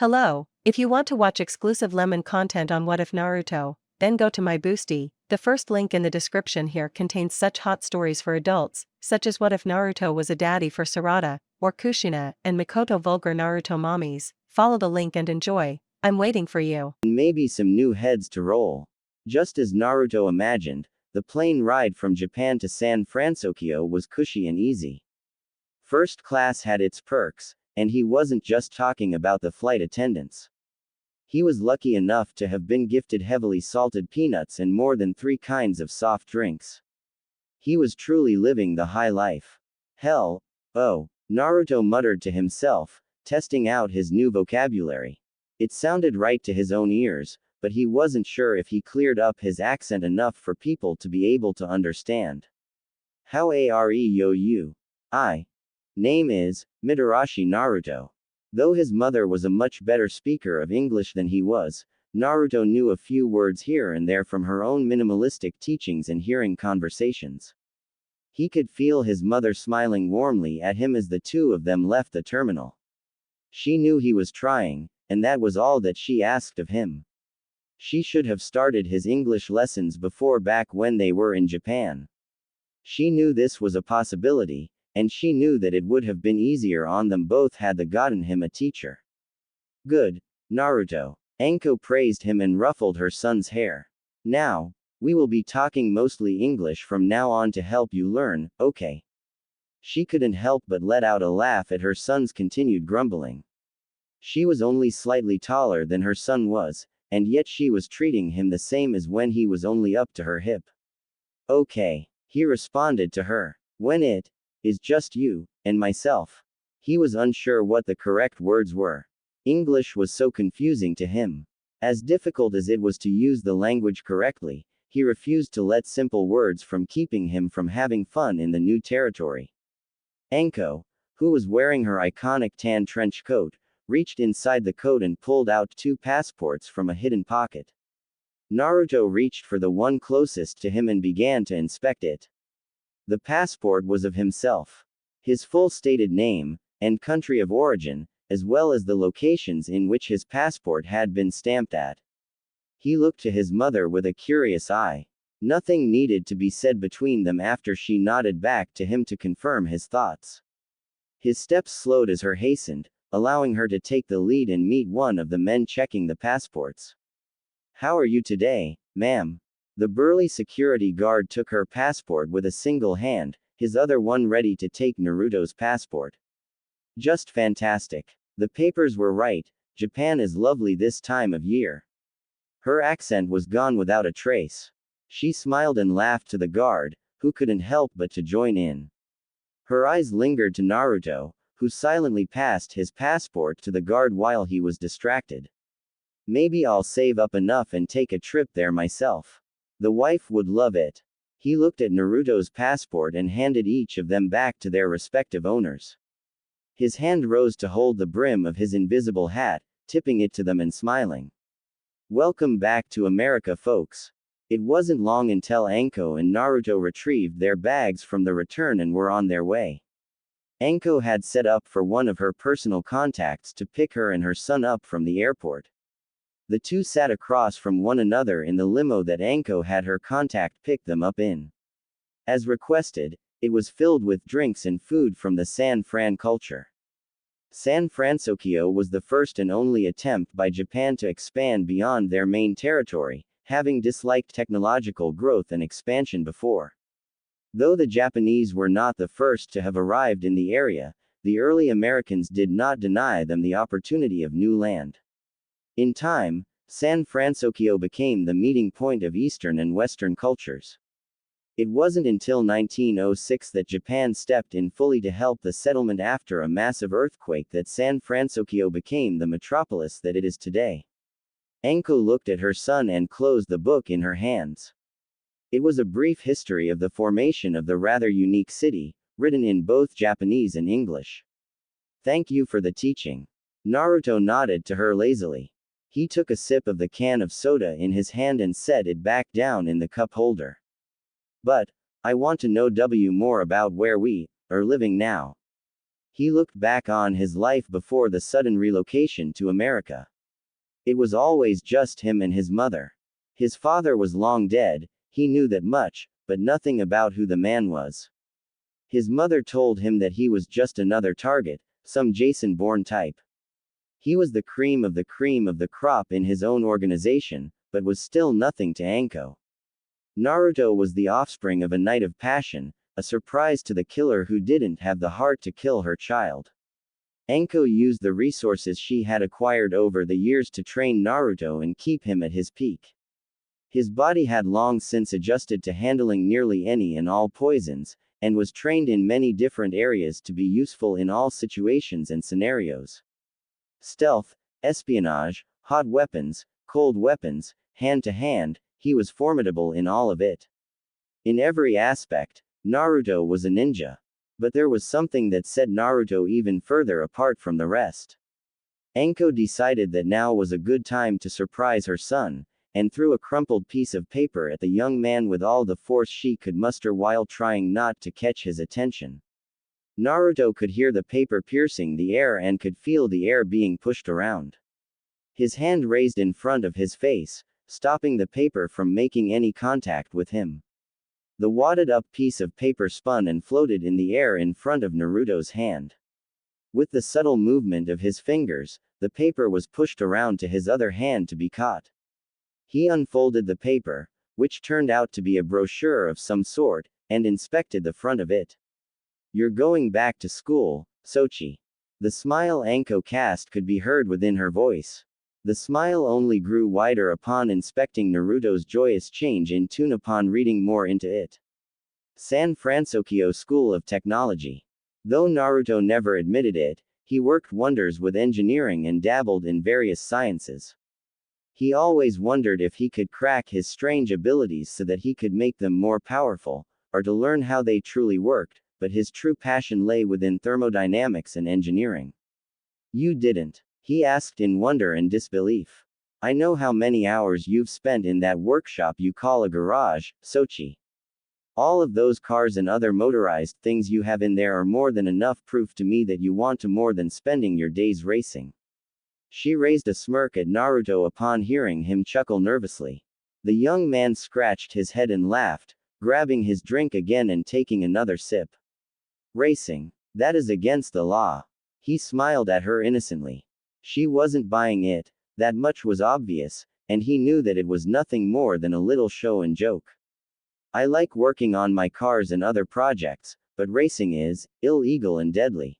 Hello, if you want to watch exclusive lemon content on What If Naruto, then go to my Boosty. The first link in the description here contains such hot stories for adults, such as what if Naruto was a daddy for Sarada, or Kushina and Mikoto vulgar Naruto mommies. Follow the link and enjoy. I'm waiting for you. And maybe some new heads to roll. Just as Naruto imagined, the plane ride from Japan to San Francisco was cushy and easy. First class had its perks, and he wasn't just talking about the flight attendants. He was lucky enough to have been gifted heavily salted peanuts and more than 3 kinds of soft drinks. He was truly living the high life. Hell, oh, Naruto muttered to himself, testing out his new vocabulary. It sounded right to his own ears, but he wasn't sure if he cleared up his accent enough for people to be able to understand. How are you? Name is Mitarashi Naruto. Though his mother was a much better speaker of English than he was, Naruto knew a few words here and there from her own minimalistic teachings and hearing conversations. He could feel his mother smiling warmly at him as the two of them left the terminal. She knew he was trying, and that was all that she asked of him. She should have started his English lessons before, back when they were in Japan. She knew this was a possibility, and she knew that it would have been easier on them both had they gotten him a teacher. Good, Naruto. Anko praised him and ruffled her son's hair. Now, we will be talking mostly English from now on to help you learn, okay? She couldn't help but let out a laugh at her son's continued grumbling. She was only slightly taller than her son was, and yet she was treating him the same as when he was only up to her hip. Okay, he responded to her. When it is just you and myself. He was unsure what the correct words were. English was so confusing to him. As difficult as it was to use the language correctly, he refused to let simple words from keeping him from having fun in the new territory. Anko, who was wearing her iconic tan trench coat, reached inside the coat and pulled out 2 passports from a hidden pocket. Naruto reached for the one closest to him and began to inspect it. The passport was of himself. His full stated name, and country of origin, as well as the locations in which his passport had been stamped at. He looked to his mother with a curious eye. Nothing needed to be said between them after she nodded back to him to confirm his thoughts. His steps slowed as her hastened, allowing her to take the lead and meet one of the men checking the passports. How are you today, ma'am? The burly security guard took her passport with a single hand, his other one ready to take Naruto's passport. Just fantastic. The papers were right, Japan is lovely this time of year. Her accent was gone without a trace. She smiled and laughed to the guard, who couldn't help but to join in. Her eyes lingered to Naruto, who silently passed his passport to the guard while he was distracted. Maybe I'll save up enough and take a trip there myself. The wife would love it. He looked at Naruto's passport and handed each of them back to their respective owners. His hand rose to hold the brim of his invisible hat, tipping it to them and smiling. Welcome back to America, folks. It wasn't long until Anko and Naruto retrieved their bags from the return and were on their way. Anko had set up for one of her personal contacts to pick her and her son up from the airport. The two sat across from one another in the limo that Anko had her contact pick them up in. As requested, it was filled with drinks and food from the San Fran culture. San Francisco was the first and only attempt by Japan to expand beyond their main territory, having disliked technological growth and expansion before. Though the Japanese were not the first to have arrived in the area, the early Americans did not deny them the opportunity of new land. In time, San Francisco became the meeting point of Eastern and Western cultures. It wasn't until 1906 that Japan stepped in fully to help the settlement after a massive earthquake that San Francisco became the metropolis that it is today. Anko looked at her son and closed the book in her hands. It was a brief history of the formation of the rather unique city, written in both Japanese and English. Thank you for the teaching. Naruto nodded to her lazily. He took a sip of the can of soda in his hand and set it back down in the cup holder. But, I want to know more about where we are living now. He looked back on his life before the sudden relocation to America. It was always just him and his mother. His father was long dead, he knew that much, but nothing about who the man was. His mother told him that he was just another target, some Jason Bourne type. He was the cream of the crop in his own organization, but was still nothing to Anko. Naruto was the offspring of a night of passion, a surprise to the killer who didn't have the heart to kill her child. Anko used the resources she had acquired over the years to train Naruto and keep him at his peak. His body had long since adjusted to handling nearly any and all poisons, and was trained in many different areas to be useful in all situations and scenarios. Stealth, espionage, hot weapons, cold weapons, hand-to-hand, he was formidable in all of it. In every aspect, Naruto was a ninja. But there was something that set Naruto even further apart from the rest. Anko decided that now was a good time to surprise her son, and threw a crumpled piece of paper at the young man with all the force she could muster while trying not to catch his attention. Naruto could hear the paper piercing the air and could feel the air being pushed around. His hand raised in front of his face, stopping the paper from making any contact with him. The wadded-up piece of paper spun and floated in the air in front of Naruto's hand. With the subtle movement of his fingers, the paper was pushed around to his other hand to be caught. He unfolded the paper, which turned out to be a brochure of some sort, and inspected the front of it. "You're going back to school, Sochi." The smile Anko cast could be heard within her voice. The smile only grew wider upon inspecting Naruto's joyous change in tune upon reading more into it. San Francisco School of Technology. Though Naruto never admitted it, he worked wonders with engineering and dabbled in various sciences. He always wondered if he could crack his strange abilities so that he could make them more powerful, or to learn how they truly worked, but his true passion lay within thermodynamics and engineering. "You didn't?" he asked in wonder and disbelief. "I know how many hours you've spent in that workshop you call a garage, Sochi. All of those cars and other motorized things you have in there are more than enough proof to me that you want to more than spending your days racing." She raised a smirk at Naruto upon hearing him chuckle nervously. The young man scratched his head and laughed, grabbing his drink again and taking another sip. "Racing. That is against the law." He smiled at her innocently. She wasn't buying it, that much was obvious, and he knew that it was nothing more than a little show and joke. "I like working on my cars and other projects, but racing is illegal and deadly.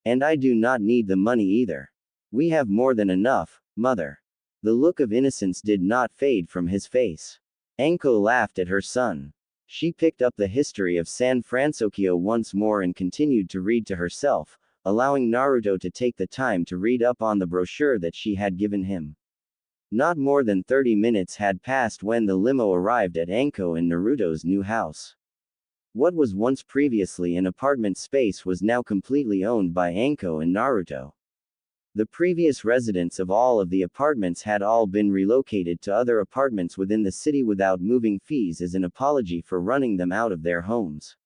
And I do not need the money either. We have more than enough, mother." The look of innocence did not fade from his face. Anko laughed at her son. She picked up the history of San Francisco once more and continued to read to herself, allowing Naruto to take the time to read up on the brochure that she had given him. Not more than 30 minutes had passed when the limo arrived at Anko and Naruto's new house. What was once previously an apartment space was now completely owned by Anko and Naruto. The previous residents of all of the apartments had all been relocated to other apartments within the city without moving fees as an apology for running them out of their homes.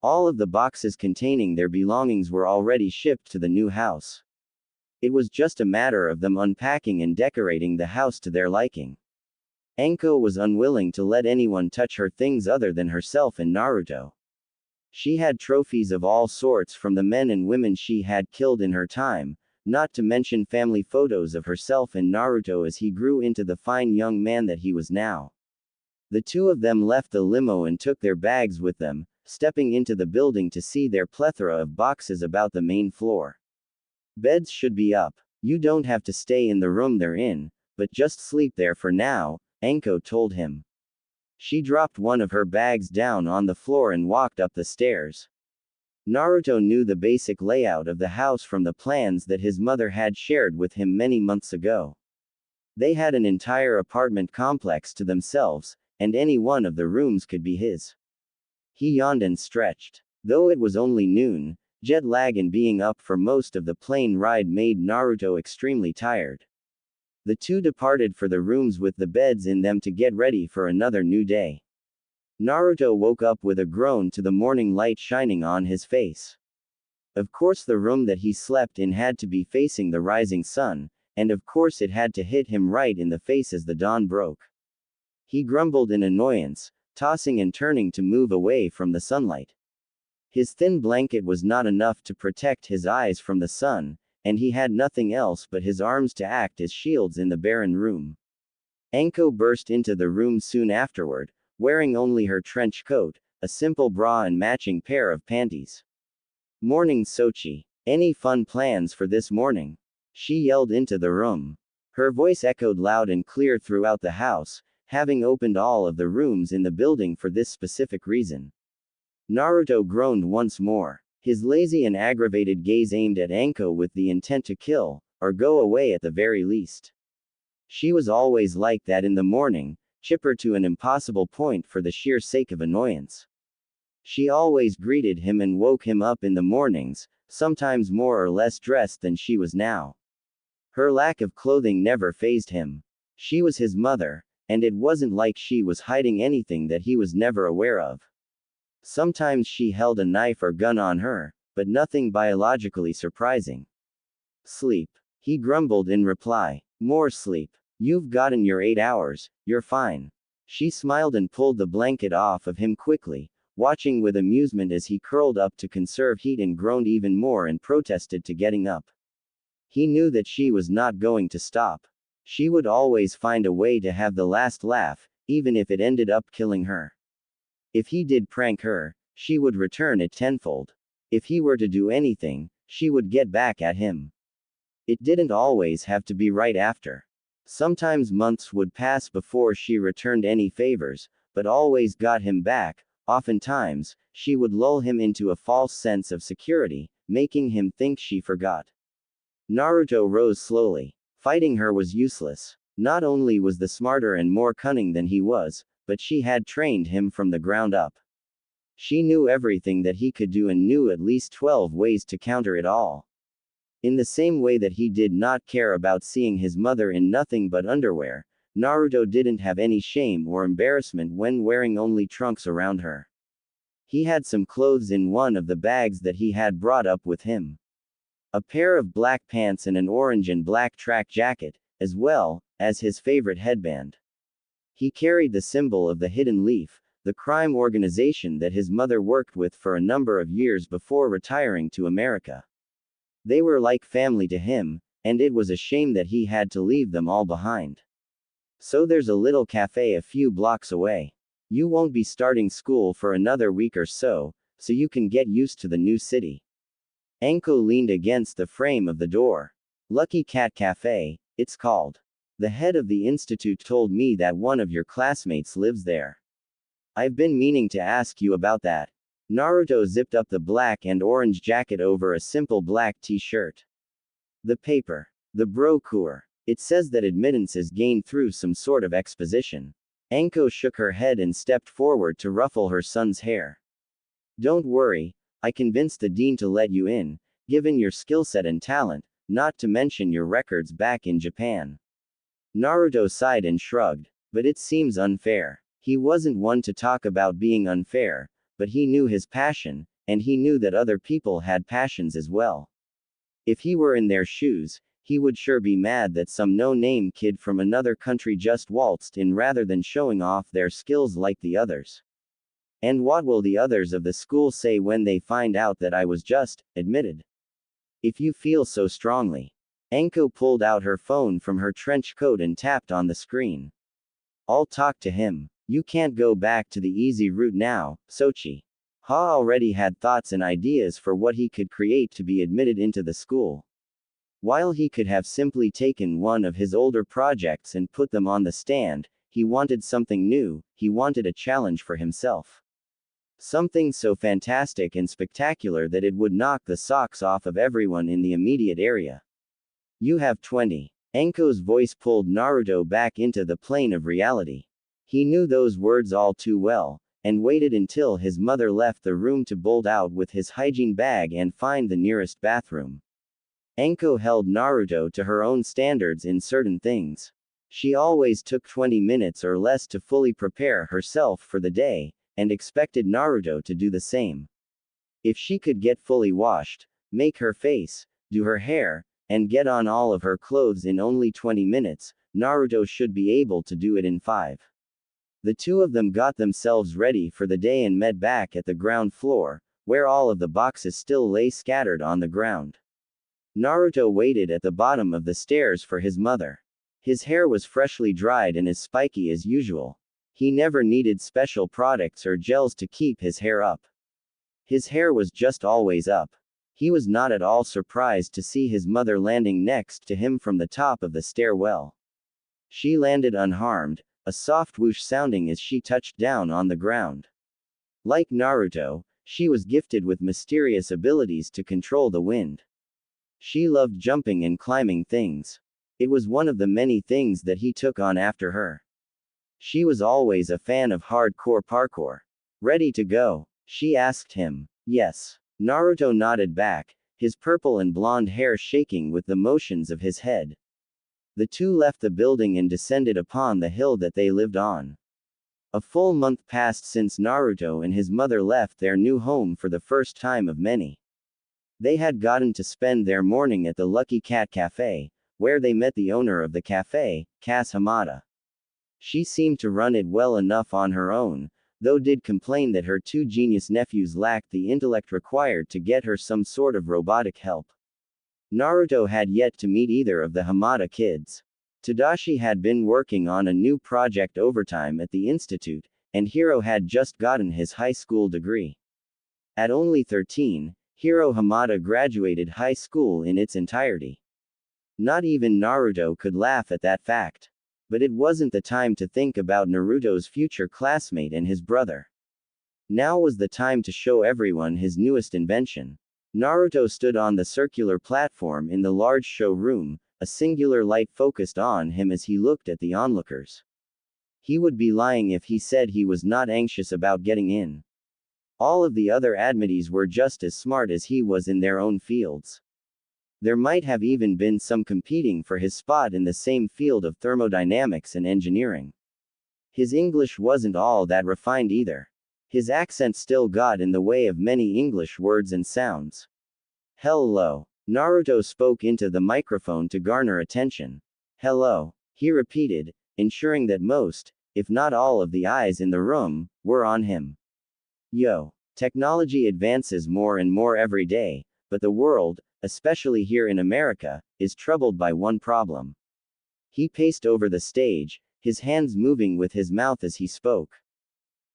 All of the boxes containing their belongings were already shipped to the new house. It was just a matter of them unpacking and decorating the house to their liking. Anko was unwilling to let anyone touch her things other than herself and Naruto. She had trophies of all sorts from the men and women she had killed in her time, not to mention family photos of herself and Naruto as he grew into the fine young man that he was now. The two of them left the limo and took their bags with them, stepping into the building to see their plethora of boxes about the main floor. "Beds should be up. You don't have to stay in the room they're in, but just sleep there for now," Anko told him. She dropped one of her bags down on the floor and walked up the stairs. Naruto knew the basic layout of the house from the plans that his mother had shared with him many months ago. They had an entire apartment complex to themselves, and any one of the rooms could be his. He yawned and stretched. Though it was only noon, jet lag and being up for most of the plane ride made Naruto extremely tired. The two departed for the rooms with the beds in them to get ready for another new day. Naruto woke up with a groan to the morning light shining on his face. Of course, the room that he slept in had to be facing the rising sun, and of course it had to hit him right in the face as the dawn broke. He grumbled in annoyance, tossing and turning to move away from the sunlight. His thin blanket was not enough to protect his eyes from the sun, and he had nothing else but his arms to act as shields in the barren room. Anko burst into the room soon afterward, wearing only her trench coat, a simple bra and matching pair of panties. "Morning, Sochi. Any fun plans for this morning?" she yelled into the room. Her voice echoed loud and clear throughout the house, having opened all of the rooms in the building for this specific reason. Naruto groaned once more, his lazy and aggravated gaze aimed at Anko with the intent to kill, or go away at the very least. She was always like that in the morning, chipper to an impossible point for the sheer sake of annoyance. She always greeted him and woke him up in the mornings, sometimes more or less dressed than she was now. Her lack of clothing never fazed him. She was his mother, and it wasn't like she was hiding anything that he was never aware of. Sometimes she held a knife or gun on her, but nothing biologically surprising. "Sleep," he grumbled in reply. "More sleep. You've gotten your 8 hours, you're fine." She smiled and pulled the blanket off of him quickly, watching with amusement as he curled up to conserve heat and groaned even more and protested to getting up. He knew that she was not going to stop. She would always find a way to have the last laugh, even if it ended up killing her. If he did prank her, she would return it tenfold. If he were to do anything, she would get back at him. It didn't always have to be right after. Sometimes months would pass before she returned any favors, but always got him back. Oftentimes, she would lull him into a false sense of security, making him think she forgot. Naruto rose slowly. Fighting her was useless. Not only was the smarter and more cunning than he was, but she had trained him from the ground up. She knew everything that he could do and knew at least 12 ways to counter it all. In the same way that he did not care about seeing his mother in nothing but underwear, Naruto didn't have any shame or embarrassment when wearing only trunks around her. He had some clothes in one of the bags that he had brought up with him. A pair of black pants and an orange and black track jacket, as well as his favorite headband. He carried the symbol of the Hidden Leaf, the crime organization that his mother worked with for a number of years before retiring to America. They were like family to him, and it was a shame that he had to leave them all behind. "So there's a little cafe a few blocks away. You won't be starting school for another week or so you can get used to the new city." Anko leaned against the frame of the door. "Lucky Cat Cafe, it's called. The head of the institute told me that one of your classmates lives there. I've been meaning to ask you about that." Naruto zipped up the black and orange jacket over a simple black t-shirt. "The paper. The brochure. It says that admittance is gained through some sort of exposition." Anko shook her head and stepped forward to ruffle her son's hair. "Don't worry, I convinced the dean to let you in, given your skill set and talent, not to mention your records back in Japan." Naruto sighed and shrugged. But it seems unfair. He wasn't one to talk about being unfair, but he knew his passion, and he knew that other people had passions as well. If he were in their shoes, he would sure be mad that some no-name kid from another country just waltzed in rather than showing off their skills like the others. "And what will the others of the school say when they find out that I was just admitted? If you feel so strongly." Anko pulled out her phone from her trench coat and tapped on the screen. "I'll talk to him. You can't go back to the easy route now, Sochi." Ha already had thoughts and ideas for what he could create to be admitted into the school. While he could have simply taken one of his older projects and put them on the stand, he wanted something new, he wanted a challenge for himself. Something so fantastic and spectacular that it would knock the socks off of everyone in the immediate area. "You have 20. Anko's voice pulled Naruto back into the plane of reality. He knew those words all too well, and waited until his mother left the room to bolt out with his hygiene bag and find the nearest bathroom. Anko held Naruto to her own standards in certain things. She always took 20 minutes or less to fully prepare herself for the day, and expected Naruto to do the same. If she could get fully washed, make her face, do her hair, and get on all of her clothes in only 20 minutes, Naruto should be able to do it in 5. The two of them got themselves ready for the day and met back at the ground floor, where all of the boxes still lay scattered on the ground. Naruto waited at the bottom of the stairs for his mother. His hair was freshly dried and as spiky as usual. He never needed special products or gels to keep his hair up. His hair was just always up. He was not at all surprised to see his mother landing next to him from the top of the stairwell. She landed unharmed, a soft whoosh sounding as she touched down on the ground. Like Naruto, she was gifted with mysterious abilities to control the wind. She loved jumping and climbing things. It was one of the many things that he took on after her. She was always a fan of hardcore parkour. Ready to go? She asked him. Yes. Naruto nodded back, his purple and blonde hair shaking with the motions of his head. The two left the building and descended upon the hill that they lived on. A full month passed since Naruto and his mother left their new home for the first time of many. They had gotten to spend their morning at the Lucky Cat Cafe, where they met the owner of the cafe, Cass Hamada. She seemed to run it well enough on her own, though did complain that her two genius nephews lacked the intellect required to get her some sort of robotic help. Naruto had yet to meet either of the Hamada kids. Tadashi had been working on a new project overtime at the institute, and Hiro had just gotten his high school degree. At only 13, Hiro Hamada graduated high school in its entirety. Not even Naruto could laugh at that fact. But it wasn't the time to think about Naruto's future classmate and his brother. Now was the time to show everyone his newest invention. Naruto stood on the circular platform in the large showroom, a singular light focused on him as he looked at the onlookers. He would be lying if he said he was not anxious about getting in. All of the other admittees were just as smart as he was in their own fields. There might have even been some competing for his spot in the same field of thermodynamics and engineering. His English wasn't all that refined either. His accent still got in the way of many English words and sounds. Hello. Naruto spoke into the microphone to garner attention. Hello, he repeated, ensuring that most, if not all of the eyes in the room, were on him. Yo. Technology advances more and more every day, but the world, especially here in America, is troubled by one problem. He paced over the stage, his hands moving with his mouth as he spoke.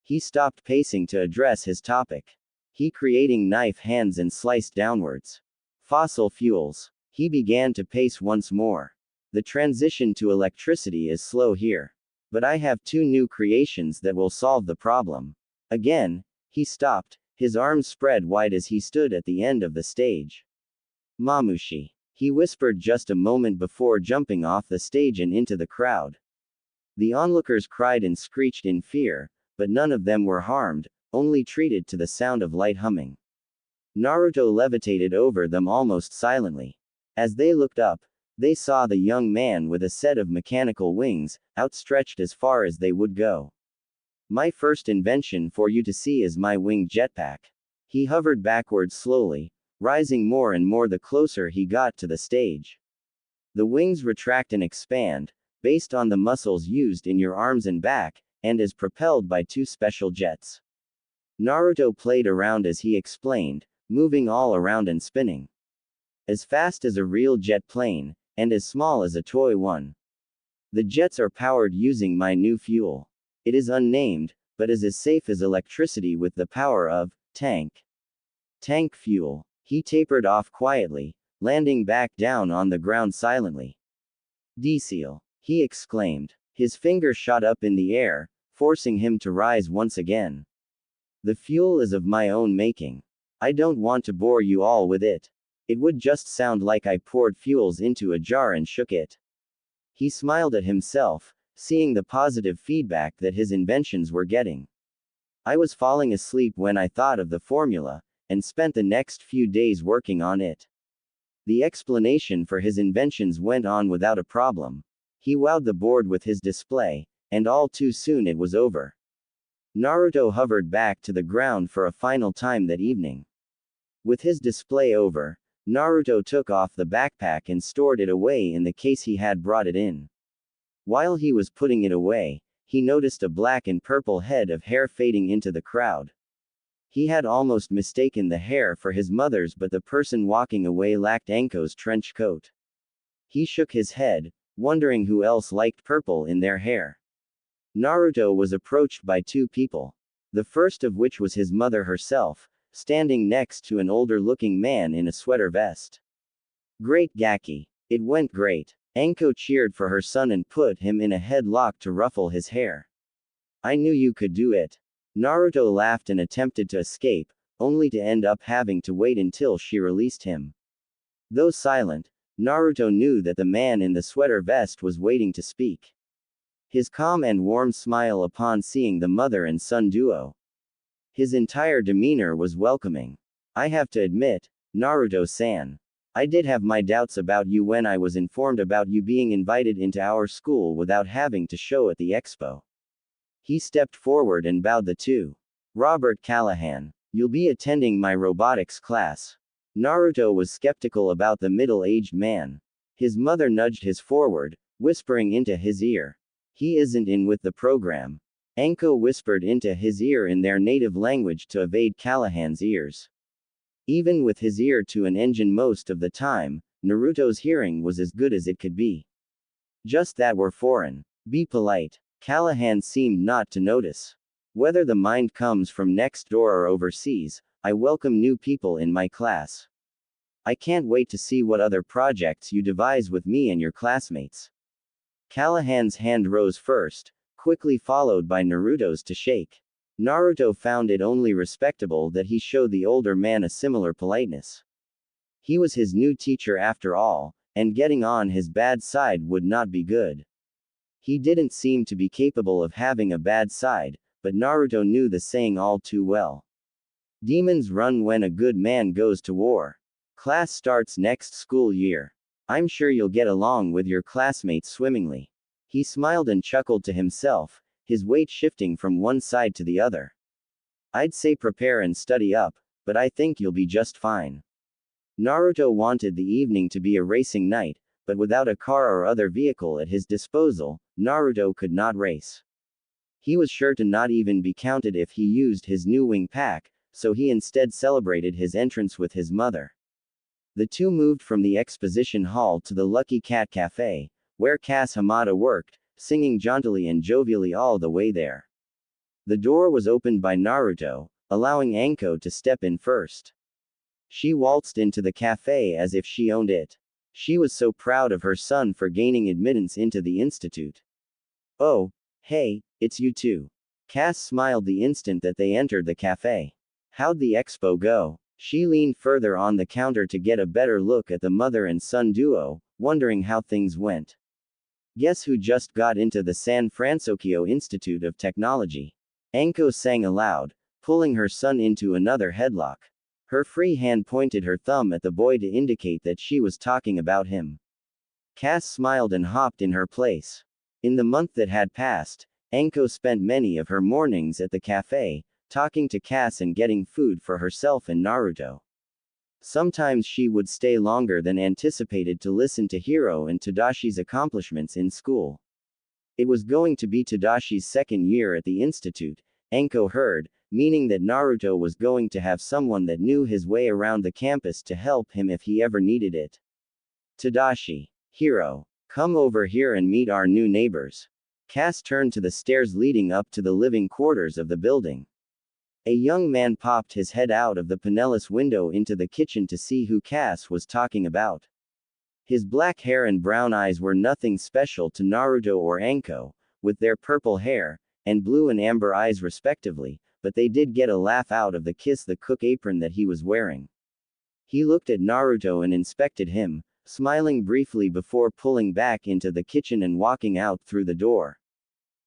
He stopped pacing to address his topic. He creating knife hands and sliced downwards. Fossil fuels. He began to pace once more. The transition to electricity is slow here. But I have two new creations that will solve the problem. Again, he stopped, his arms spread wide as he stood at the end of the stage. Mamushi. He whispered just a moment before jumping off the stage and into the crowd. The onlookers cried and screeched in fear, but none of them were harmed, only treated to the sound of light humming. Naruto levitated over them almost silently. As they looked up, they saw the young man with a set of mechanical wings, outstretched as far as they would go. My first invention for you to see is my winged jetpack. He hovered backwards slowly, rising more and more the closer he got to the stage. The wings retract and expand, based on the muscles used in your arms and back, and is propelled by two special jets. Naruto played around as he explained, moving all around and spinning. As fast as a real jet plane, and as small as a toy one. The jets are powered using my new fuel. It is unnamed, but is as safe as electricity with the power of tank. Tank fuel. He tapered off quietly, landing back down on the ground silently. Diesel. He exclaimed. His finger shot up in the air, forcing him to rise once again. The fuel is of my own making. I don't want to bore you all with it. It would just sound like I poured fuels into a jar and shook it. He smiled at himself, seeing the positive feedback that his inventions were getting. I was falling asleep when I thought of the formula, and spent the next few days working on it. The explanation for his inventions went on without a problem. He wowed the board with his display, and all too soon it was over. Naruto hovered back to the ground for a final time that evening. With his display over, Naruto took off the backpack and stored it away in the case he had brought it in. While he was putting it away, he noticed a black and purple head of hair fading into the crowd. He had almost mistaken the hair for his mother's, but the person walking away lacked Anko's trench coat. He shook his head, wondering who else liked purple in their hair. Naruto was approached by two people. The first of which was his mother herself, standing next to an older-looking man in a sweater vest. "Great Gaki. It went great." Anko cheered for her son and put him in a headlock to ruffle his hair. "I knew you could do it." Naruto laughed and attempted to escape, only to end up having to wait until she released him. Though silent, Naruto knew that the man in the sweater vest was waiting to speak. His calm and warm smile upon seeing the mother and son duo. His entire demeanor was welcoming. "I have to admit, Naruto-san. I did have my doubts about you when I was informed about you being invited into our school without having to show at the expo." He stepped forward and bowed the two. "Robert Callahan. You'll be attending my robotics class." Naruto was skeptical about the middle-aged man. His mother nudged his forward, whispering into his ear. "He isn't in with the program." Anko whispered into his ear in their native language to evade Callahan's ears. Even with his ear to an engine most of the time, Naruto's hearing was as good as it could be. "Just that we're foreign. Be polite." Callahan seemed not to notice. "Whether the mind comes from next door or overseas, I welcome new people in my class. I can't wait to see what other projects you devise with me and your classmates." Callahan's hand rose first, quickly followed by Naruto's to shake. Naruto found it only respectable that he showed the older man a similar politeness. He was his new teacher after all, and getting on his bad side would not be good. He didn't seem to be capable of having a bad side, but Naruto knew the saying all too well. "Demons run when a good man goes to war." Class starts next school year. I'm sure you'll get along with your classmates swimmingly. He smiled and chuckled to himself, his weight shifting from one side to the other. "I'd say prepare and study up, but I think you'll be just fine." Naruto wanted the evening to be a racing night, but without a car or other vehicle at his disposal, Naruto could not race. He was sure to not even be counted if he used his new wing pack, so he instead celebrated his entrance with his mother. The two moved from the exposition hall to the Lucky Cat Cafe, where Cass Hamada worked, singing jauntily and jovially all the way there. The door was opened by Naruto, allowing Anko to step in first. She waltzed into the cafe as if she owned it. She was so proud of her son for gaining admittance into the institute. "Oh, hey, it's you two." Cass smiled the instant that they entered the cafe. "How'd the expo go?" She leaned further on the counter to get a better look at the mother and son duo, wondering how things went. "Guess who just got into the San Francisco Institute of Technology?" Anko sang aloud, pulling her son into another headlock. Her free hand pointed her thumb at the boy to indicate that she was talking about him. Cass smiled and hopped in her place. In the month that had passed, Anko spent many of her mornings at the cafe, talking to Cass and getting food for herself and Naruto. Sometimes she would stay longer than anticipated to listen to Hiro and Tadashi's accomplishments in school. It was going to be Tadashi's second year at the institute, Anko heard, meaning that Naruto was going to have someone that knew his way around the campus to help him if he ever needed it. "Tadashi. Hiro. Come over here and meet our new neighbors." Cass turned to the stairs leading up to the living quarters of the building. A young man popped his head out of the panelless window into the kitchen to see who Cass was talking about. His black hair and brown eyes were nothing special to Naruto or Anko, with their purple hair, and blue and amber eyes respectively, but they did get a laugh out of the kiss the cook apron that he was wearing. He looked at Naruto and inspected him, smiling briefly before pulling back into the kitchen and walking out through the door.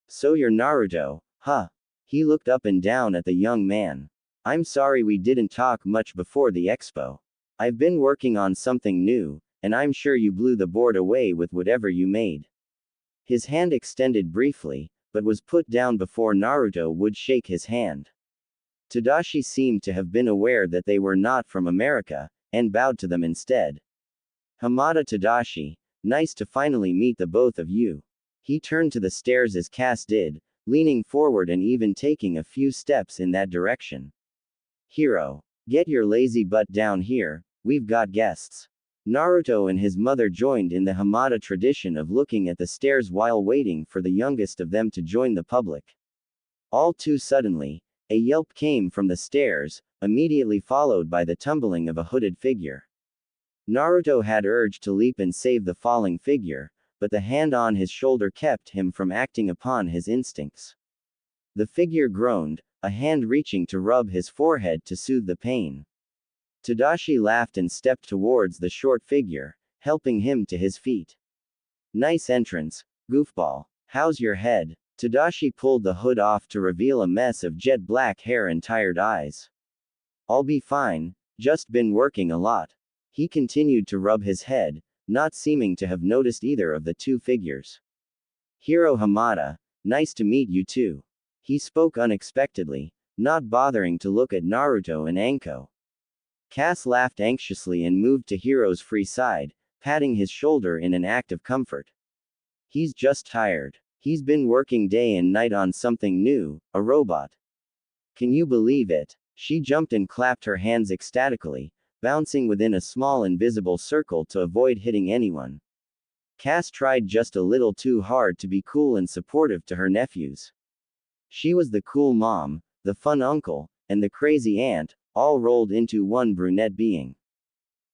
"So you're Naruto, huh?" He looked up and down at the young man. "I'm sorry we didn't talk much before the expo. I've been working on something new, and I'm sure you blew the board away with whatever you made." His hand extended briefly, but was put down before Naruto would shake his hand. Tadashi seemed to have been aware that they were not from America, and bowed to them instead. Hamada Tadashi, nice to finally meet the both of you. He turned to the stairs as Cass did, leaning forward and even taking a few steps in that direction. Hiro, get your lazy butt down here, we've got guests. Naruto and his mother joined in the Hamada tradition of looking at the stairs while waiting for the youngest of them to join the public. All too suddenly, a yelp came from the stairs, immediately followed by the tumbling of a hooded figure. Naruto had urged to leap and save the falling figure, but the hand on his shoulder kept him from acting upon his instincts. The figure groaned, a hand reaching to rub his forehead to soothe the pain. Tadashi laughed and stepped towards the short figure, helping him to his feet. Nice entrance, goofball. How's your head? Tadashi pulled the hood off to reveal a mess of jet black hair and tired eyes. I'll be fine, just been working a lot. He continued to rub his head, not seeming to have noticed either of the two figures. Hiro Hamada, nice to meet you too. He spoke unexpectedly, not bothering to look at Naruto and Anko. Cass laughed anxiously and moved to Hiro's free side, patting his shoulder in an act of comfort. He's just tired. He's been working day and night on something new, a robot. Can you believe it? She jumped and clapped her hands ecstatically, bouncing within a small invisible circle to avoid hitting anyone. Cass tried just a little too hard to be cool and supportive to her nephews. She was the cool mom, the fun uncle, and the crazy aunt, all rolled into one brunette being.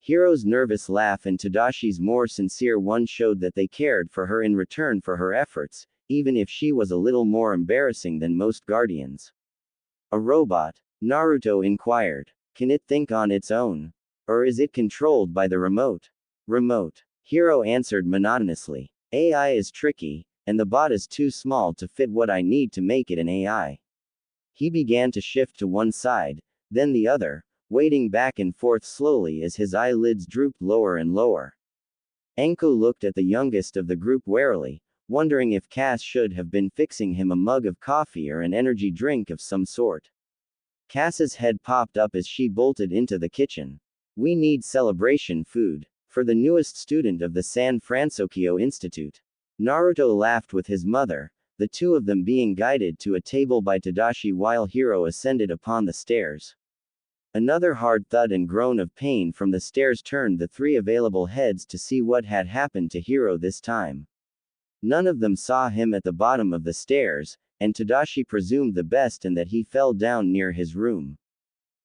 Hiro's nervous laugh and Tadashi's more sincere one showed that they cared for her in return for her efforts, even if she was a little more embarrassing than most guardians. A robot? Naruto inquired. Can it think on its own? Or is it controlled by the remote? Remote. Hiro answered monotonously. AI is tricky, and the bot is too small to fit what I need to make it an AI. He began to shift to one side, then the other, wading back and forth slowly as his eyelids drooped lower and lower. Anko looked at the youngest of the group warily, wondering if Cass should have been fixing him a mug of coffee or an energy drink of some sort. Cass's head popped up as she bolted into the kitchen. We need celebration food. For the newest student of the San Francisco Institute. Naruto laughed with his mother, the two of them being guided to a table by Tadashi while Hiro ascended upon the stairs. Another hard thud and groan of pain from the stairs turned the three available heads to see what had happened to Hiro this time. None of them saw him at the bottom of the stairs, and Tadashi presumed the best and that he fell down near his room.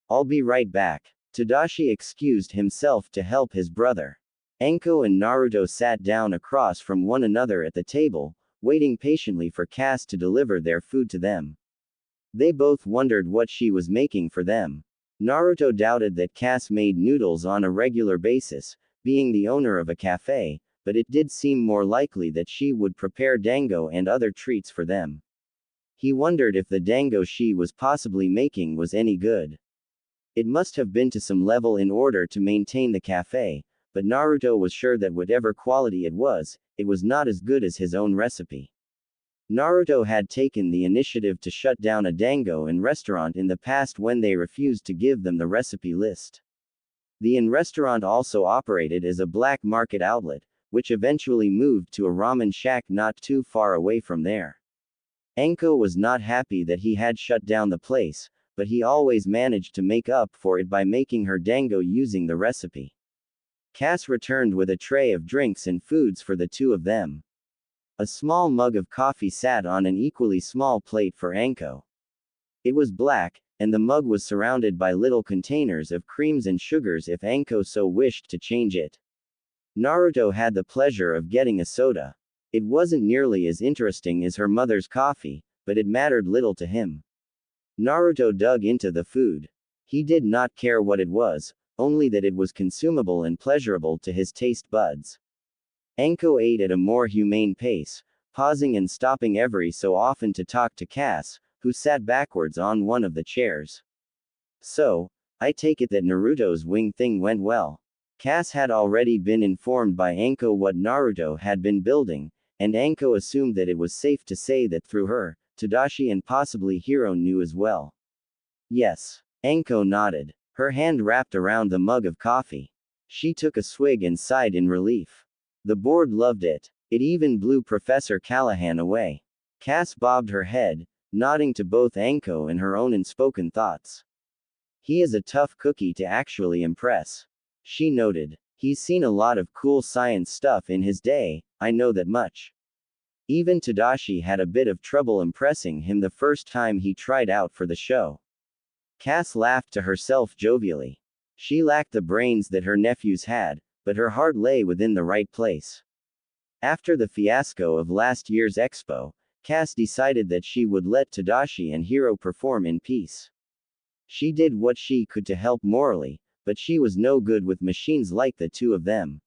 I'll be right back. Tadashi excused himself to help his brother. Anko and Naruto sat down across from one another at the table, waiting patiently for Cass to deliver their food to them. They both wondered what she was making for them. Naruto doubted that Cass made noodles on a regular basis, being the owner of a cafe, but it did seem more likely that she would prepare dango and other treats for them. He wondered if the dango she was possibly making was any good. It must have been to some level in order to maintain the cafe, but Naruto was sure that whatever quality it was not as good as his own recipe. Naruto had taken the initiative to shut down a dango and restaurant in the past when they refused to give them the recipe list. The inn restaurant also operated as a black market outlet, which eventually moved to a ramen shack not too far away from there. Anko was not happy that he had shut down the place, but he always managed to make up for it by making her dango using the recipe. Cass returned with a tray of drinks and foods for the two of them. A small mug of coffee sat on an equally small plate for Anko. It was black, and the mug was surrounded by little containers of creams and sugars if Anko so wished to change it. Naruto had the pleasure of getting a soda. It wasn't nearly as interesting as her mother's coffee, but it mattered little to him. Naruto dug into the food. He did not care what it was, only that it was consumable and pleasurable to his taste buds. Anko ate at a more humane pace, pausing and stopping every so often to talk to Cass, who sat backwards on one of the chairs. So, I take it that Naruto's wing thing went well. Cass had already been informed by Anko what Naruto had been building, and Anko assumed that it was safe to say that through her, Tadashi and possibly Hiro knew as well. Yes. Anko nodded. Her hand wrapped around the mug of coffee. She took a swig and sighed in relief. The board loved it. It even blew Professor Callahan away. Cass bobbed her head, nodding to both Anko and her own unspoken thoughts. He is a tough cookie to actually impress. She noted. He's seen a lot of cool science stuff in his day, I know that much. Even Tadashi had a bit of trouble impressing him the first time he tried out for the show. Cass laughed to herself jovially. She lacked the brains that her nephews had, but her heart lay within the right place. After the fiasco of last year's expo, Cass decided that she would let Tadashi and Hiro perform in peace. She did what she could to help morally, but she was no good with machines like the two of them.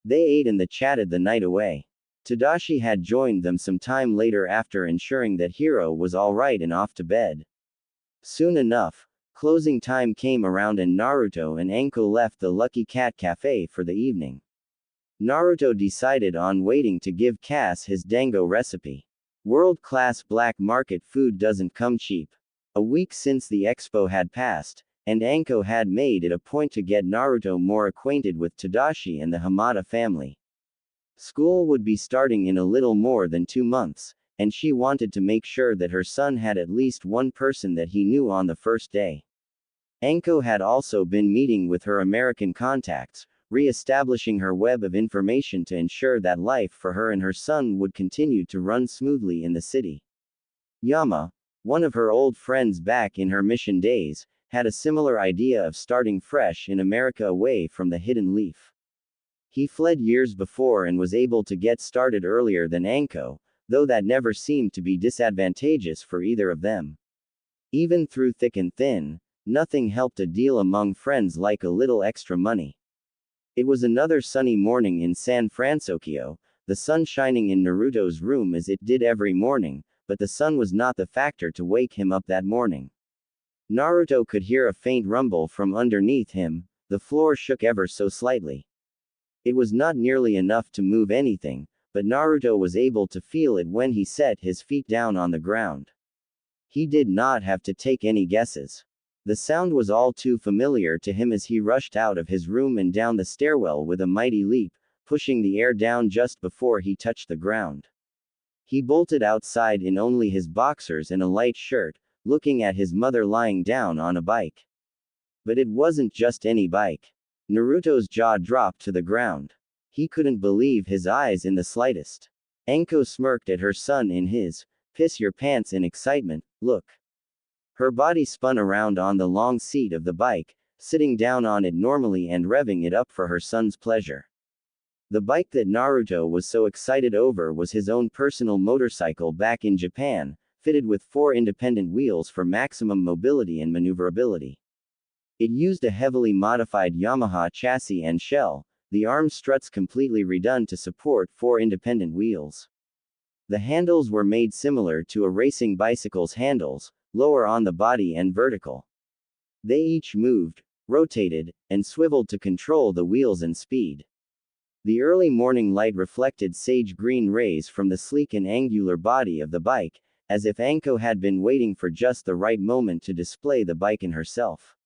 They ate and chatted the night away. Tadashi had joined them some time later after ensuring that Hiro was alright and off to bed. Soon enough, closing time came around and Naruto and Anko left the Lucky Cat Cafe for the evening. Naruto decided on waiting to give Cass his dango recipe. World-class black market food doesn't come cheap. A week since the expo had passed, and Anko had made it a point to get Naruto more acquainted with Tadashi and the Hamada family. School would be starting in a little more than 2 months, and she wanted to make sure that her son had at least one person that he knew on the first day. Anko had also been meeting with her American contacts, re-establishing her web of information to ensure that life for her and her son would continue to run smoothly in the city. Yama, one of her old friends back in her mission days, had a similar idea of starting fresh in America away from the Hidden Leaf. He fled years before and was able to get started earlier than Anko, though that never seemed to be disadvantageous for either of them. Even through thick and thin, nothing helped a deal among friends like a little extra money. It was another sunny morning in San Francisco, the sun shining in Naruto's room as it did every morning, but the sun was not the factor to wake him up that morning. Naruto could hear a faint rumble from underneath him, the floor shook ever so slightly. It was not nearly enough to move anything, but Naruto was able to feel it when he set his feet down on the ground. He did not have to take any guesses. The sound was all too familiar to him as he rushed out of his room and down the stairwell with a mighty leap, pushing the air down just before he touched the ground. He bolted outside in only his boxers and a light shirt, looking at his mother lying down on a bike. But it wasn't just any bike. Naruto's jaw dropped to the ground. He couldn't believe his eyes in the slightest. Anko smirked at her son in his piss your pants in excitement look. Her body spun around on the long seat of the bike, sitting down on it normally and revving it up for her son's pleasure. The bike that Naruto was so excited over was his own personal motorcycle back in Japan, fitted with 4 independent wheels for maximum mobility and maneuverability. It used a heavily modified Yamaha chassis and shell, the arm struts completely redone to support 4 independent wheels. The handles were made similar to a racing bicycle's handles, lower on the body and vertical. They each moved, rotated, and swiveled to control the wheels and speed. The early morning light reflected sage green rays from the sleek and angular body of the bike, as if Anko had been waiting for just the right moment to display the bike in herself.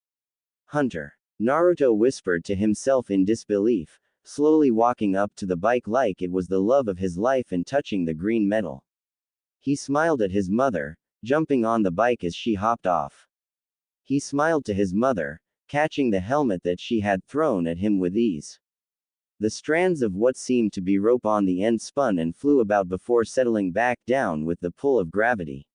Hunter. Naruto whispered to himself in disbelief, slowly walking up to the bike like it was the love of his life and touching the green metal. He smiled at his mother, jumping on the bike as she hopped off. He smiled to his mother, catching the helmet that she had thrown at him with ease. The strands of what seemed to be rope on the end spun and flew about before settling back down with the pull of gravity.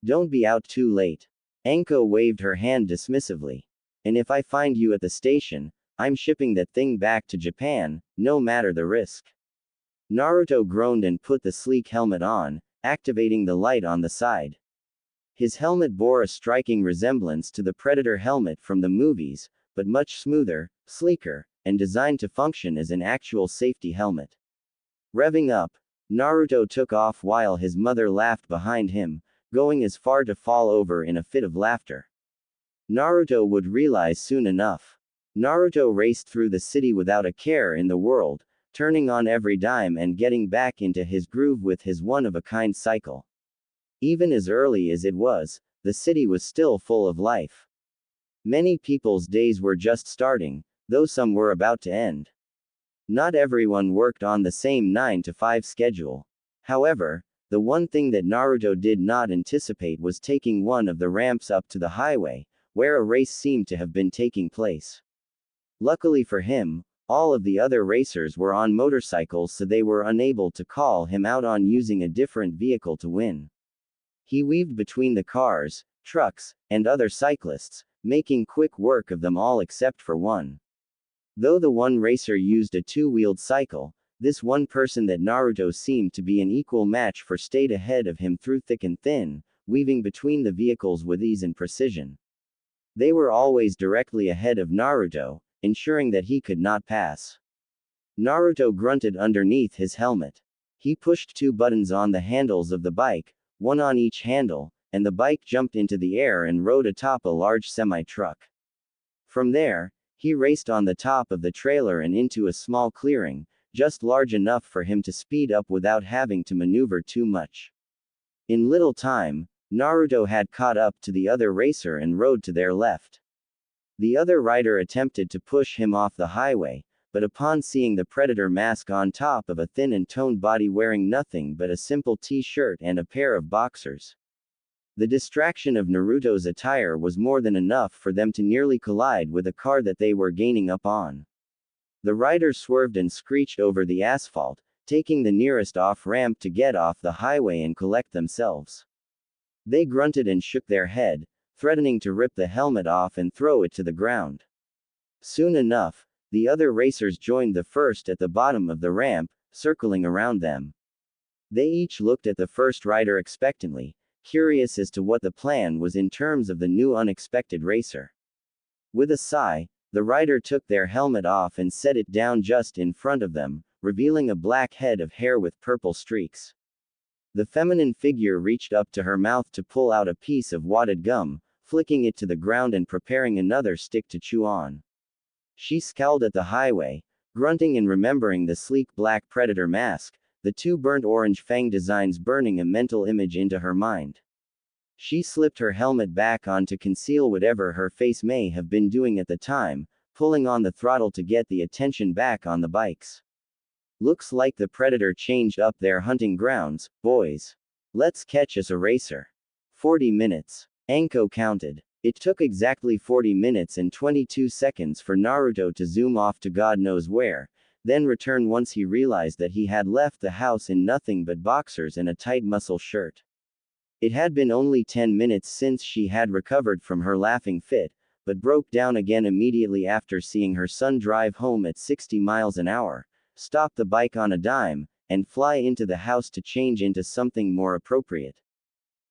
Don't be out too late. Anko waved her hand dismissively. And if I find you at the station, I'm shipping that thing back to Japan, no matter the risk. Naruto groaned and put the sleek helmet on, activating the light on the side. His helmet bore a striking resemblance to the Predator helmet from the movies, but much smoother, sleeker, and designed to function as an actual safety helmet. Revving up, Naruto took off while his mother laughed behind him, going as far to fall over in a fit of laughter. Naruto would realize soon enough. Naruto raced through the city without a care in the world, turning on every dime and getting back into his groove with his one-of-a-kind cycle. Even as early as it was, the city was still full of life. Many people's days were just starting, though some were about to end. Not everyone worked on the same 9 to 5 schedule. However, the one thing that Naruto did not anticipate was taking one of the ramps up to the highway, where a race seemed to have been taking place. Luckily for him, all of the other racers were on motorcycles, so they were unable to call him out on using a different vehicle to win. He weaved between the cars, trucks, and other cyclists, making quick work of them all except for one. Though the one racer used a two-wheeled cycle, this one person that Naruto seemed to be an equal match for stayed ahead of him through thick and thin, weaving between the vehicles with ease and precision. They were always directly ahead of Naruto, ensuring that he could not pass. Naruto grunted underneath his helmet. He pushed two buttons on the handles of the bike, one on each handle, and the bike jumped into the air and rode atop a large semi-truck. From there, he raced on the top of the trailer and into a small clearing, just large enough for him to speed up without having to maneuver too much. In little time, Naruto had caught up to the other racer and rode to their left. The other rider attempted to push him off the highway, but upon seeing the predator mask on top of a thin and toned body wearing nothing but a simple t-shirt and a pair of boxers, the distraction of Naruto's attire was more than enough for them to nearly collide with a car that they were gaining up on. The rider swerved and screeched over the asphalt, taking the nearest off-ramp to get off the highway and collect themselves. They grunted and shook their head, threatening to rip the helmet off and throw it to the ground. Soon enough, the other racers joined the first at the bottom of the ramp, circling around them. They each looked at the first rider expectantly, curious as to what the plan was in terms of the new unexpected racer. With a sigh, the rider took their helmet off and set it down just in front of them, revealing a black head of hair with purple streaks. The feminine figure reached up to her mouth to pull out a piece of wadded gum, flicking it to the ground and preparing another stick to chew on. She scowled at the highway, grunting and remembering the sleek black predator mask, the two burnt orange fang designs burning a mental image into her mind. She slipped her helmet back on to conceal whatever her face may have been doing at the time, pulling on the throttle to get the attention back on the bikes. Looks like the predator changed up their hunting grounds, boys. Let's catch us a racer. 40 minutes. Anko counted. It took exactly 40 minutes and 22 seconds for Naruto to zoom off to God knows where, then return once he realized that he had left the house in nothing but boxers and a tight muscle shirt. It had been only 10 minutes since she had recovered from her laughing fit, but broke down again immediately after seeing her son drive home at 60 miles an hour, stop the bike on a dime, and fly into the house to change into something more appropriate.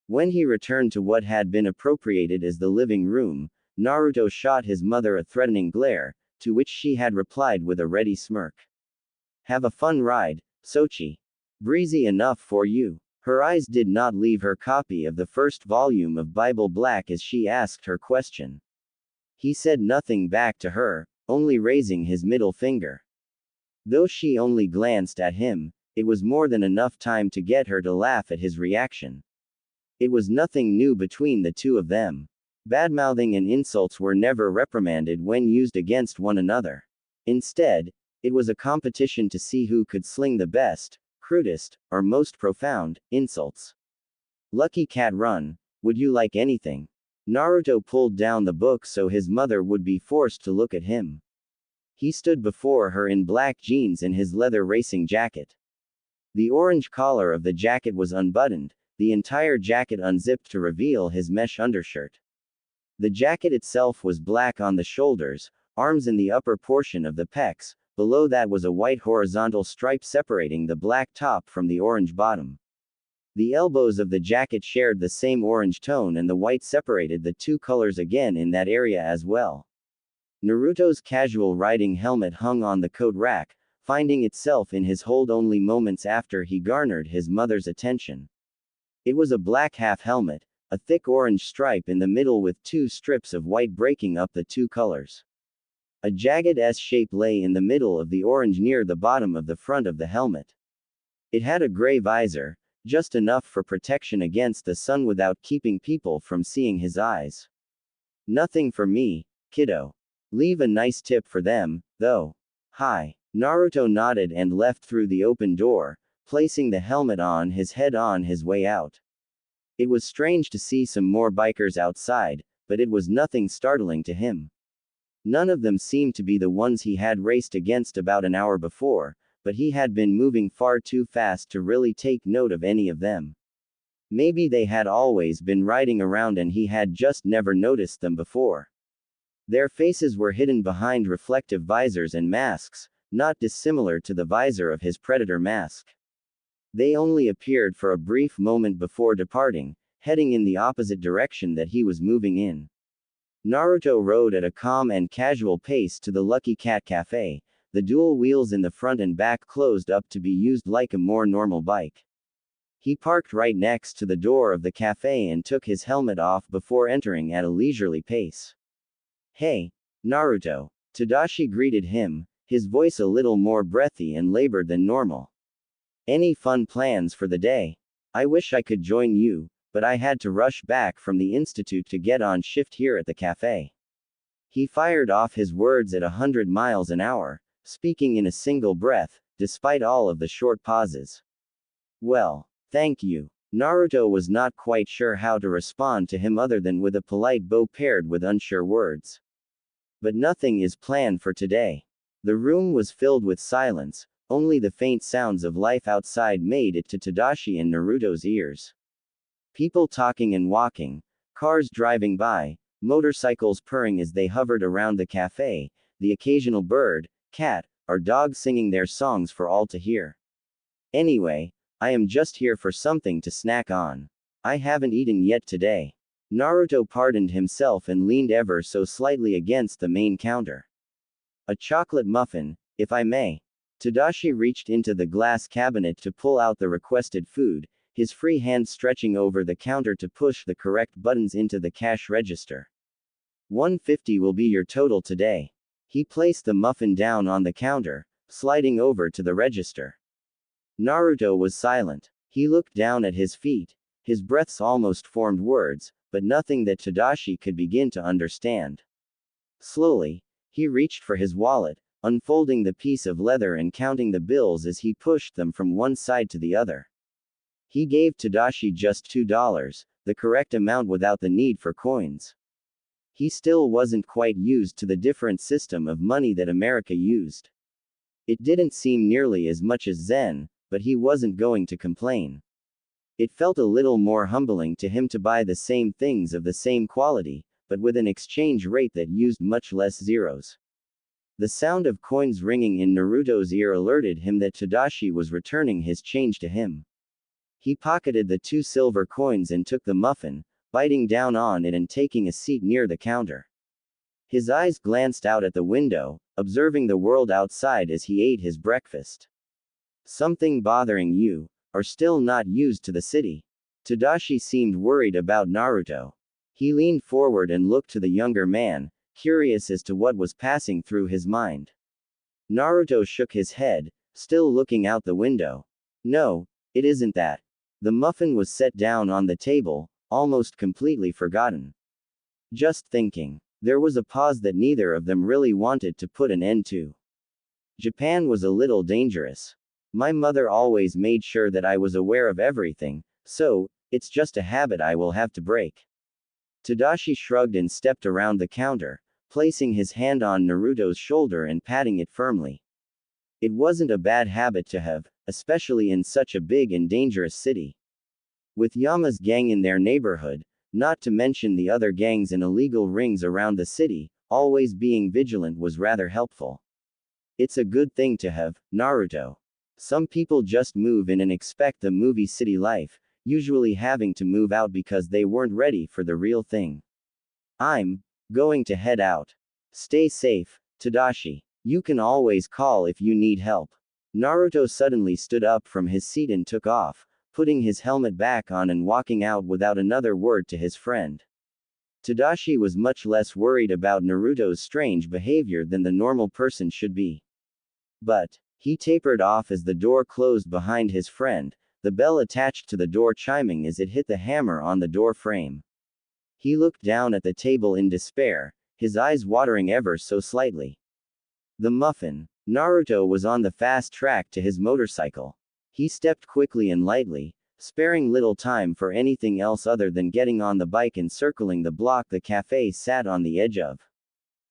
When he returned to what had been appropriated as the living room, Naruto shot his mother a threatening glare, to which she had replied with a ready smirk. Have a fun ride, Sochi. Breezy enough for you. Her eyes did not leave her copy of the first volume of Bible Black as she asked her question. He said nothing back to her, only raising his middle finger. Though she only glanced at him, it was more than enough time to get her to laugh at his reaction. It was nothing new between the two of them. Badmouthing and insults were never reprimanded when used against one another. Instead, it was a competition to see who could sling the best, crudest, or most profound insults. Lucky cat run, would you like anything? Naruto pulled down the book so his mother would be forced to look at him. He stood before her in black jeans and his leather racing jacket. The orange collar of the jacket was unbuttoned, the entire jacket unzipped to reveal his mesh undershirt. The jacket itself was black on the shoulders, arms and the upper portion of the pecs. Below that was a white horizontal stripe separating the black top from the orange bottom. The elbows of the jacket shared the same orange tone and the white separated the two colors again in that area as well. Naruto's casual riding helmet hung on the coat rack, finding itself in his hold only moments after he garnered his mother's attention. It was a black half helmet, a thick orange stripe in the middle with two strips of white breaking up the two colors. A jagged S-shape lay in the middle of the orange near the bottom of the front of the helmet. It had a gray visor, just enough for protection against the sun without keeping people from seeing his eyes. Nothing for me, kiddo. Leave a nice tip for them, though. Hi. Naruto nodded and left through the open door, placing the helmet on his head on his way out. It was strange to see some more bikers outside, but it was nothing startling to him. None of them seemed to be the ones he had raced against about an hour before, but he had been moving far too fast to really take note of any of them. Maybe they had always been riding around and he had just never noticed them before. Their faces were hidden behind reflective visors and masks, not dissimilar to the visor of his predator mask. They only appeared for a brief moment before departing, heading in the opposite direction that he was moving in. Naruto rode at a calm and casual pace to the Lucky Cat Cafe, the dual wheels in the front and back closed up to be used like a more normal bike. He parked right next to the door of the cafe and took his helmet off before entering at a leisurely pace. Hey, Naruto. Tadashi greeted him, his voice a little more breathy and labored than normal. Any fun plans for the day? I wish I could join you, but I had to rush back from the institute to get on shift here at the cafe. He fired off his words at 100 miles an hour, speaking in a single breath, despite all of the short pauses. Well, thank you. Naruto was not quite sure how to respond to him other than with a polite bow paired with unsure words. But nothing is planned for today. The room was filled with silence, only the faint sounds of life outside made it to Tadashi and Naruto's ears. People talking and walking, cars driving by, motorcycles purring as they hovered around the cafe, the occasional bird, cat, or dog singing their songs for all to hear. Anyway, I am just here for something to snack on. I haven't eaten yet today. Naruto pardoned himself and leaned ever so slightly against the main counter. A chocolate muffin, if I may. Tadashi reached into the glass cabinet to pull out the requested food, his free hand stretching over the counter to push the correct buttons into the cash register. 150 will be your total today. He placed the muffin down on the counter, sliding over to the register. Naruto was silent. He looked down at his feet. His breaths almost formed words, but nothing that Tadashi could begin to understand. Slowly, he reached for his wallet, unfolding the piece of leather and counting the bills as he pushed them from one side to the other. He gave Tadashi just $2, the correct amount without the need for coins. He still wasn't quite used to the different system of money that America used. It didn't seem nearly as much as Zen, but he wasn't going to complain. It felt a little more humbling to him to buy the same things of the same quality, but with an exchange rate that used much less zeros. The sound of coins ringing in Naruto's ear alerted him that Tadashi was returning his change to him. He pocketed the 2 silver coins and took the muffin, biting down on it and taking a seat near the counter. His eyes glanced out at the window, observing the world outside as he ate his breakfast. Something bothering you, or still not used to the city? Tadashi seemed worried about Naruto. He leaned forward and looked to the younger man, curious as to what was passing through his mind. Naruto shook his head, still looking out the window. No, it isn't that. The muffin was set down on the table, almost completely forgotten. Just thinking. There was a pause that neither of them really wanted to put an end to. Japan was a little dangerous. My mother always made sure that I was aware of everything, so, it's just a habit I will have to break. Tadashi shrugged and stepped around the counter, placing his hand on Naruto's shoulder and patting it firmly. It wasn't a bad habit to have, especially in such a big and dangerous city. With Yama's gang in their neighborhood, not to mention the other gangs and illegal rings around the city, always being vigilant was rather helpful. It's a good thing to have, Naruto. Some people just move in and expect the movie city life, usually having to move out because they weren't ready for the real thing. I'm going to head out. Stay safe, Tadashi. You can always call if you need help. Naruto suddenly stood up from his seat and took off, putting his helmet back on and walking out without another word to his friend. Tadashi was much less worried about Naruto's strange behavior than the normal person should be. But, he tapered off as the door closed behind his friend, the bell attached to the door chiming as it hit the hammer on the door frame. He looked down at the table in despair, his eyes watering ever so slightly. The muffin. Naruto was on the fast track to his motorcycle. He stepped quickly and lightly, sparing little time for anything else other than getting on the bike and circling the block the cafe sat on the edge of.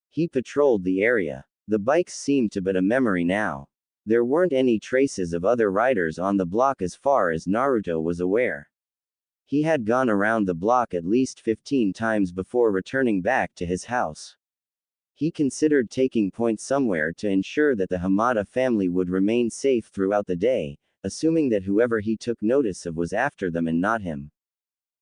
He patrolled the area. The bikes seemed to be a memory now. There weren't any traces of other riders on the block as far as Naruto was aware. He had gone around the block at least 15 times before returning back to his house. He considered taking point somewhere to ensure that the Hamada family would remain safe throughout the day, assuming that whoever he took notice of was after them and not him.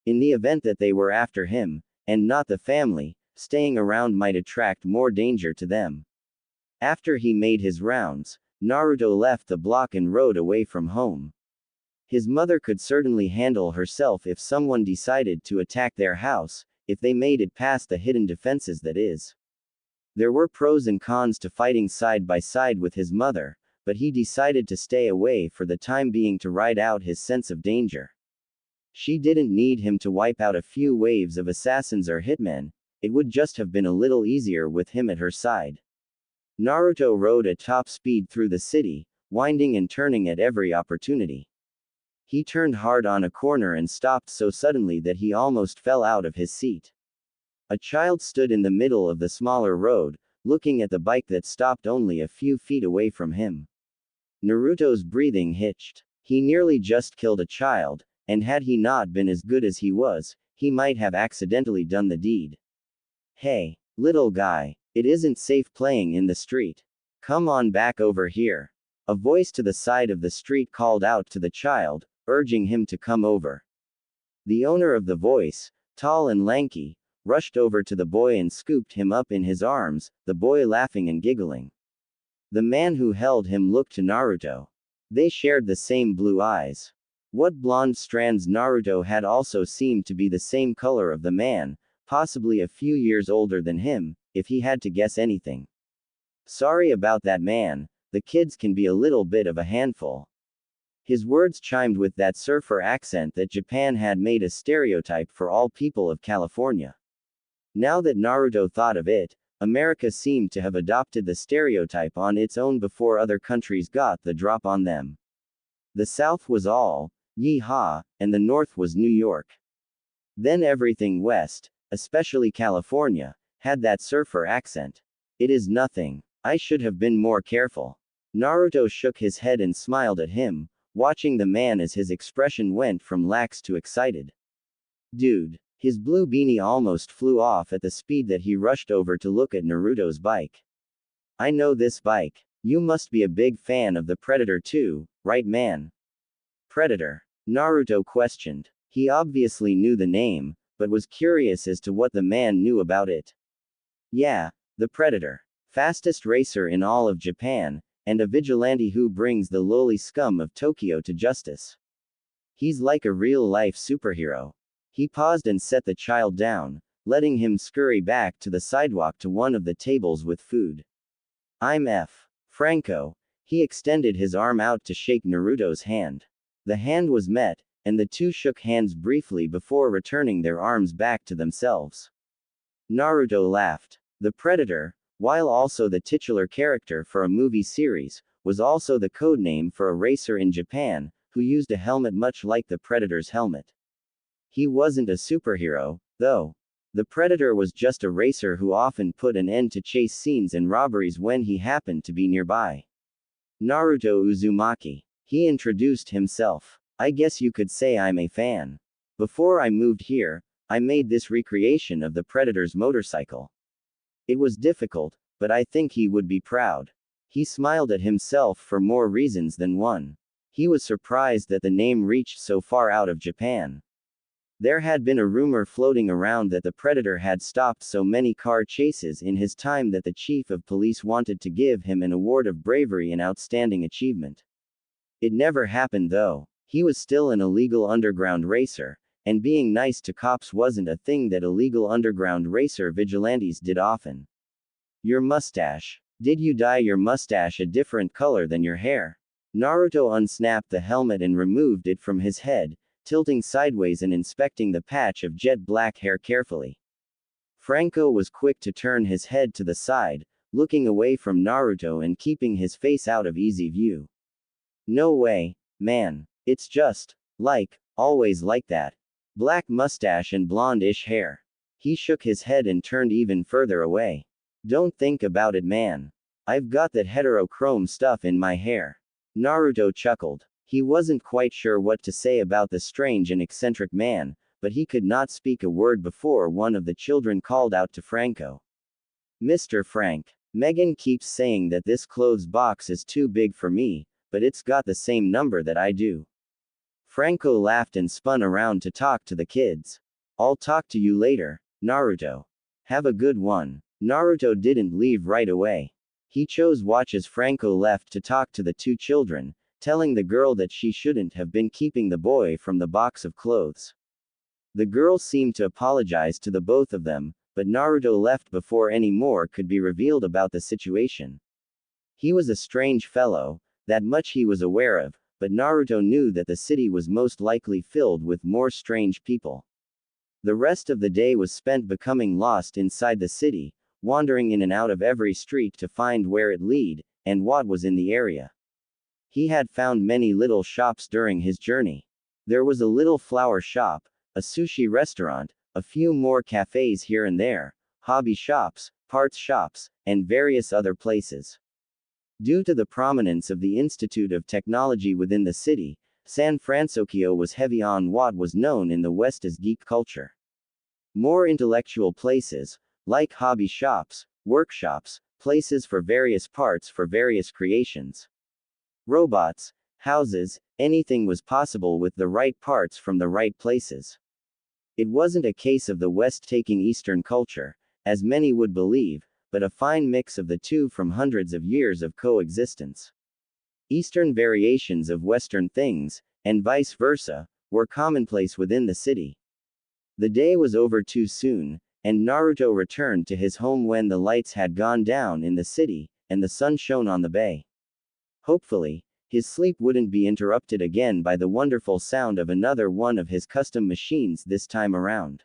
In the event that they were after him, and not the family, staying around might attract more danger to them. After he made his rounds, Naruto left the block and rode away from home. His mother could certainly handle herself if someone decided to attack their house, if they made it past the hidden defenses that is. There were pros and cons to fighting side by side with his mother, but he decided to stay away for the time being to ride out his sense of danger. She didn't need him to wipe out a few waves of assassins or hitmen, it would just have been a little easier with him at her side. Naruto rode at top speed through the city, winding and turning at every opportunity. He turned hard on a corner and stopped so suddenly that he almost fell out of his seat. A child stood in the middle of the smaller road, looking at the bike that stopped only a few feet away from him. Naruto's breathing hitched. He nearly just killed a child, and had he not been as good as he was, he might have accidentally done the deed. Hey, little guy, it isn't safe playing in the street. Come on back over here. A voice to the side of the street called out to the child, urging him to come over. The owner of the voice, tall and lanky, rushed over to the boy and scooped him up in his arms, the boy laughing and giggling. The man who held him looked to Naruto. They shared the same blue eyes. What blonde strands Naruto had also seemed to be the same color of the man, possibly a few years older than him, if he had to guess anything. Sorry about that, man, the kids can be a little bit of a handful. His words chimed with that surfer accent that Japan had made a stereotype for all people of California. Now that Naruto thought of it, America seemed to have adopted the stereotype on its own before other countries got the drop on them. The South was all, yee-haw, and the North was New York. Then everything west, especially California, had that surfer accent. It is nothing. I should have been more careful. Naruto shook his head and smiled at him, watching the man as his expression went from lax to excited. Dude. His blue beanie almost flew off at the speed that he rushed over to look at Naruto's bike. I know this bike. You must be a big fan of the Predator too, right man? Predator? Naruto questioned. He obviously knew the name, but was curious as to what the man knew about it. Yeah, the Predator. Fastest racer in all of Japan, and a vigilante who brings the lowly scum of Tokyo to justice. He's like a real-life superhero. He paused and set the child down, letting him scurry back to the sidewalk to one of the tables with food. I'm F. Franco. He extended his arm out to shake Naruto's hand. The hand was met, and the two shook hands briefly before returning their arms back to themselves. Naruto laughed. The Predator, while also the titular character for a movie series, was also the codename for a racer in Japan, who used a helmet much like the Predator's helmet. He wasn't a superhero, though. The Predator was just a racer who often put an end to chase scenes and robberies when he happened to be nearby. Naruto Uzumaki. He introduced himself. I guess you could say I'm a fan. Before I moved here, I made this recreation of the Predator's motorcycle. It was difficult, but I think he would be proud. He smiled at himself for more reasons than one. He was surprised that the name reached so far out of Japan. There had been a rumor floating around that the Predator had stopped so many car chases in his time that the chief of police wanted to give him an award of bravery and outstanding achievement. It never happened though. He was still an illegal underground racer, and being nice to cops wasn't a thing that illegal underground racer vigilantes did often. Your mustache. Did you dye your mustache a different color than your hair? Naruto unsnapped the helmet and removed it from his head, tilting sideways and inspecting the patch of jet black hair carefully. Franco was quick to turn his head to the side, looking away from Naruto and keeping his face out of easy view. No way, man. It's just, always like that. Black mustache and blonde-ish hair. He shook his head and turned even further away. Don't think about it, man. I've got that heterochrome stuff in my hair. Naruto chuckled. He wasn't quite sure what to say about the strange and eccentric man, but he could not speak a word before one of the children called out to Franco. Mr. Frank, Megan keeps saying that this clothes box is too big for me, but it's got the same number that I do. Franco laughed and spun around to talk to the kids. I'll talk to you later, Naruto. Have a good one. Naruto didn't leave right away. He chose watch as Franco left to talk to the two children, telling the girl that she shouldn't have been keeping the boy from the box of clothes. The girl seemed to apologize to the both of them, but Naruto left before any more could be revealed about the situation. He was a strange fellow, that much he was aware of, but Naruto knew that the city was most likely filled with more strange people. The rest of the day was spent becoming lost inside the city, wandering in and out of every street to find where it led, and what was in the area. He had found many little shops during his journey. There was a little flower shop, a sushi restaurant, a few more cafes here and there, hobby shops, parts shops, and various other places. Due to the prominence of the Institute of Technology within the city, San Francisco was heavy on what was known in the West as geek culture. More intellectual places, like hobby shops, workshops, places for various parts for various creations. Robots, houses, anything was possible with the right parts from the right places. It wasn't a case of the West taking Eastern culture, as many would believe, but a fine mix of the two from hundreds of years of coexistence. Eastern variations of Western things, and vice versa, were commonplace within the city. The day was over too soon, and Naruto returned to his home when the lights had gone down in the city, and the sun shone on the bay. Hopefully, his sleep wouldn't be interrupted again by the wonderful sound of another one of his custom machines this time around.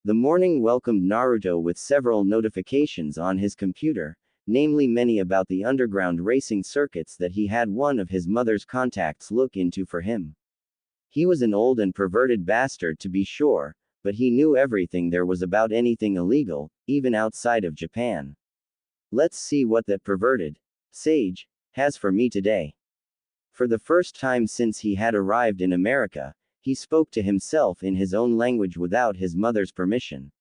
The morning welcomed Naruto with several notifications on his computer, namely many about the underground racing circuits that he had one of his mother's contacts look into for him. He was an old and perverted bastard to be sure, but he knew everything there was about anything illegal, even outside of Japan. Let's see what that perverted sage has for me today. For the first time since he had arrived in America, he spoke to himself in his own language without his mother's permission.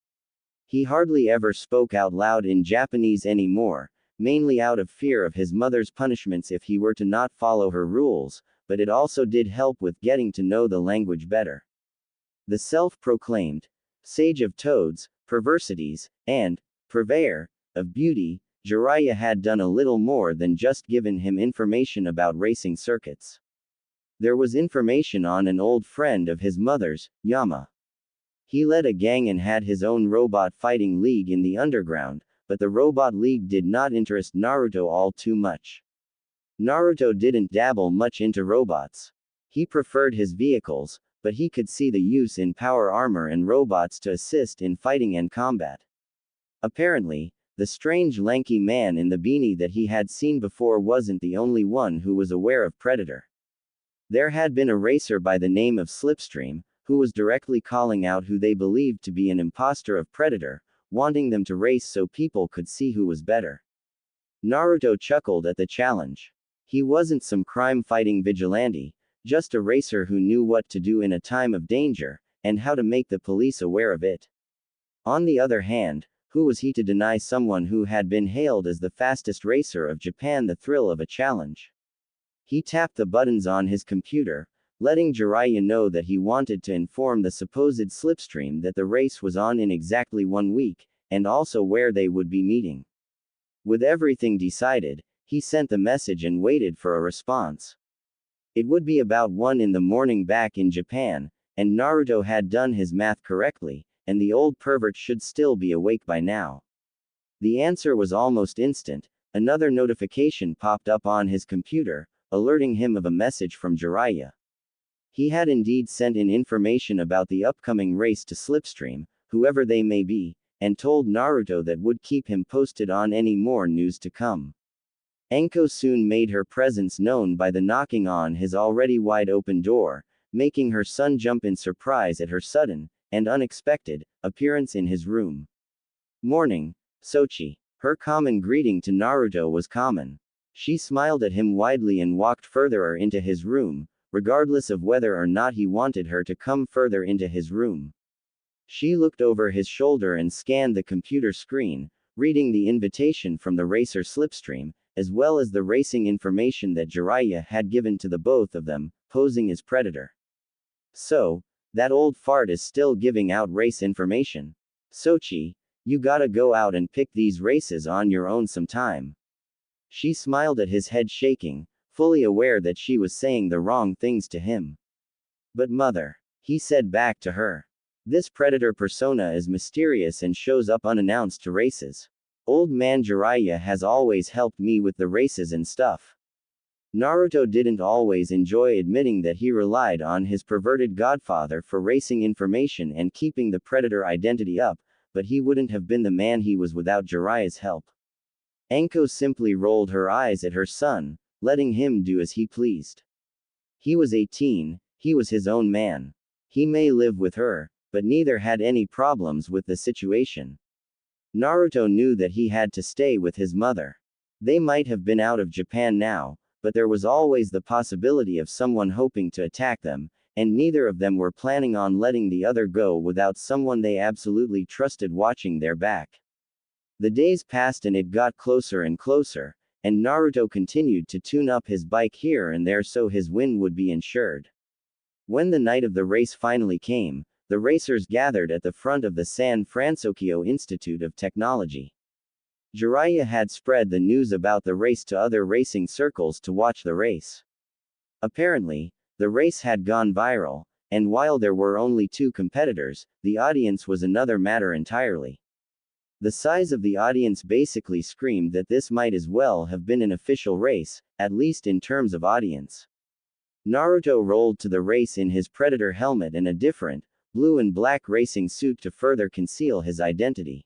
He hardly ever spoke out loud in Japanese anymore, mainly out of fear of his mother's punishments if he were to not follow her rules, but it also did help with getting to know the language better. The self-proclaimed sage of toads, perversities, and purveyor of beauty, Jiraiya had done a little more than just given him information about racing circuits. There was information on an old friend of his mother's, Yama. He led a gang and had his own robot fighting league in the underground, but the robot league did not interest Naruto all too much. Naruto didn't dabble much into robots. He preferred his vehicles, but he could see the use in power armor and robots to assist in fighting and combat. Apparently, the strange lanky man in the beanie that he had seen before wasn't the only one who was aware of Predator. There had been a racer by the name of Slipstream, who was directly calling out who they believed to be an imposter of Predator, wanting them to race so people could see who was better. Naruto chuckled at the challenge. He wasn't some crime-fighting vigilante, just a racer who knew what to do in a time of danger, and how to make the police aware of it. On the other hand, who was he to deny someone who had been hailed as the fastest racer of Japan the thrill of a challenge? He tapped the buttons on his computer, letting Jiraiya know that he wanted to inform the supposed Slipstream that the race was on in exactly 1 week, and also where they would be meeting. With everything decided, he sent the message and waited for a response. It would be about 1 in the morning back in Japan, and Naruto had done his math correctly, and the old pervert should still be awake by now. The answer was almost instant. Another notification popped up on his computer, alerting him of a message from Jiraiya. He had indeed sent in information about the upcoming race to Slipstream, whoever they may be, and told Naruto that would keep him posted on any more news to come. Enko soon made her presence known by the knocking on his already wide open door, making her son jump in surprise at her sudden, and unexpected, appearance in his room. Morning, Sochi. Her common greeting to Naruto was common. She smiled at him widely and walked further into his room, regardless of whether or not he wanted her to come further into his room. She looked over his shoulder and scanned the computer screen, reading the invitation from the racer Slipstream, as well as the racing information that Jiraiya had given to the both of them, posing as predator. So, that old fart is still giving out race information. Sochi, you gotta go out and pick these races on your own sometime. She smiled at his head shaking, fully aware that she was saying the wrong things to him. But mother, he said back to her. This predator persona is mysterious and shows up unannounced to races. Old man Jiraiya has always helped me with the races and stuff. Naruto didn't always enjoy admitting that he relied on his perverted godfather for racing information and keeping the predator identity up, but he wouldn't have been the man he was without Jiraiya's help. Enko simply rolled her eyes at her son, letting him do as he pleased. He was 18, he was his own man. He may live with her, but neither had any problems with the situation. Naruto knew that he had to stay with his mother. They might have been out of Japan now, but there was always the possibility of someone hoping to attack them, and neither of them were planning on letting the other go without someone they absolutely trusted watching their back. The days passed and it got closer and closer, and Naruto continued to tune up his bike here and there so his win would be ensured. When the night of the race finally came, the racers gathered at the front of the San Francisco Institute of Technology. Jiraiya had spread the news about the race to other racing circles to watch the race. Apparently, the race had gone viral, and while there were only 2 competitors, the audience was another matter entirely. The size of the audience basically screamed that this might as well have been an official race, at least in terms of audience. Naruto rolled to the race in his predator helmet and a different, blue and black racing suit to further conceal his identity.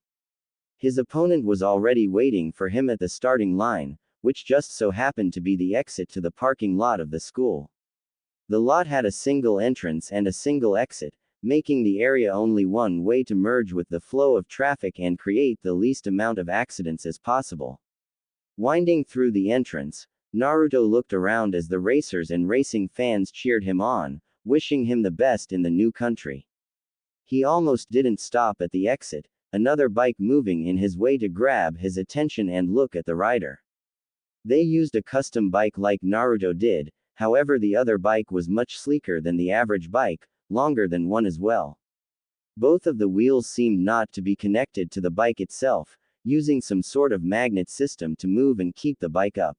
His opponent was already waiting for him at the starting line, which just so happened to be the exit to the parking lot of the school. The lot had a single entrance and a single exit, making the area only one way to merge with the flow of traffic and create the least amount of accidents as possible. Winding through the entrance, Naruto looked around as the racers and racing fans cheered him on, wishing him the best in the new country. He almost didn't stop at the exit, another bike moving in his way to grab his attention and look at the rider. They used a custom bike like Naruto did, however the other bike was much sleeker than the average bike, longer than one as well. Both of the wheels seemed not to be connected to the bike itself, using some sort of magnet system to move and keep the bike up.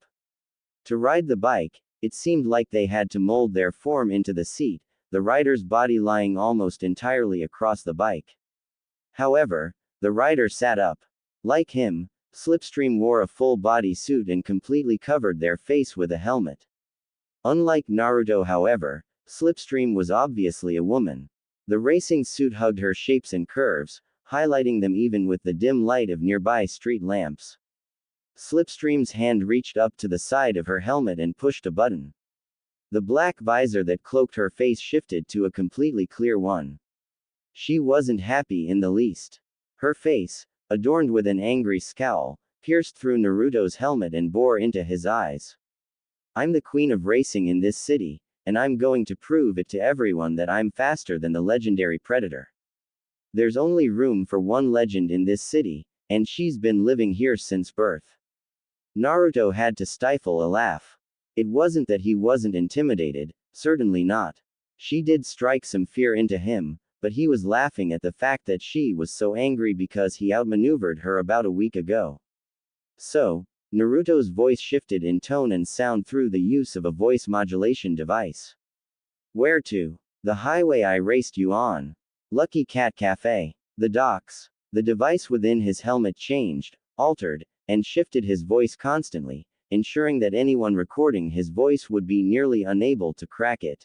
To ride the bike, it seemed like they had to mold their form into the seat, the rider's body lying almost entirely across the bike. However, the rider sat up. Like him, Slipstream wore a full body suit and completely covered their face with a helmet. Unlike Naruto, however, Slipstream was obviously a woman. The racing suit hugged her shapes and curves, highlighting them even with the dim light of nearby street lamps. Slipstream's hand reached up to the side of her helmet and pushed a button. The black visor that cloaked her face shifted to a completely clear one. She wasn't happy in the least. Her face, adorned with an angry scowl, pierced through Naruto's helmet and bore into his eyes. I'm the queen of racing in this city, and I'm going to prove it to everyone that I'm faster than the legendary predator. There's only room for one legend in this city, and she's been living here since birth. Naruto had to stifle a laugh. It wasn't that he wasn't intimidated, certainly not. She did strike some fear into him, but he was laughing at the fact that she was so angry because he outmaneuvered her about a week ago. So, Naruto's voice shifted in tone and sound through the use of a voice modulation device. Where to? The highway I raced you on. Lucky Cat Cafe. The docks. The device within his helmet changed, altered, and shifted his voice constantly, ensuring that anyone recording his voice would be nearly unable to crack it.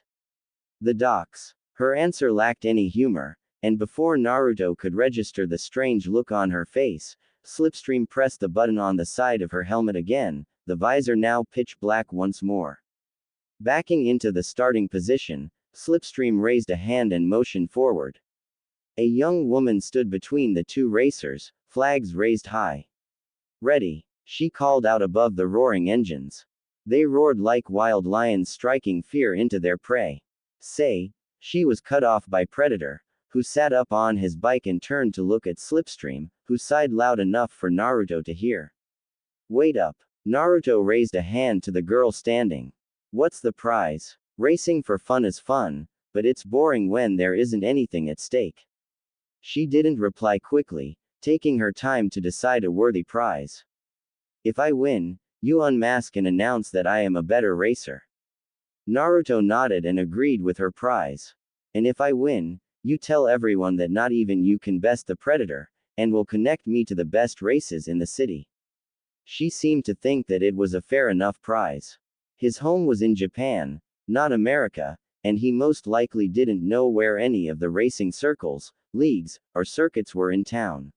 The docks. Her answer lacked any humor, and before Naruto could register the strange look on her face, Slipstream pressed the button on the side of her helmet again, the visor now pitch black once more. Backing into the starting position, Slipstream raised a hand and motioned forward. A young woman stood between the two racers, flags raised high. Ready, she called out above the roaring engines. They roared like wild lions striking fear into their prey. Say, she was cut off by Predator, who sat up on his bike and turned to look at Slipstream, who sighed loud enough for Naruto to hear. Wait up. Naruto raised a hand to the girl standing. What's the prize? Racing for fun is fun, but it's boring when there isn't anything at stake. She didn't reply quickly, taking her time to decide a worthy prize. If I win, you unmask and announce that I am a better racer. Naruto nodded and agreed with her prize. And if I win, you tell everyone that not even you can best the Predator, and will connect me to the best races in the city. She seemed to think that it was a fair enough prize. His home was in Japan, not America, and he most likely didn't know where any of the racing circles, leagues, or circuits were in town.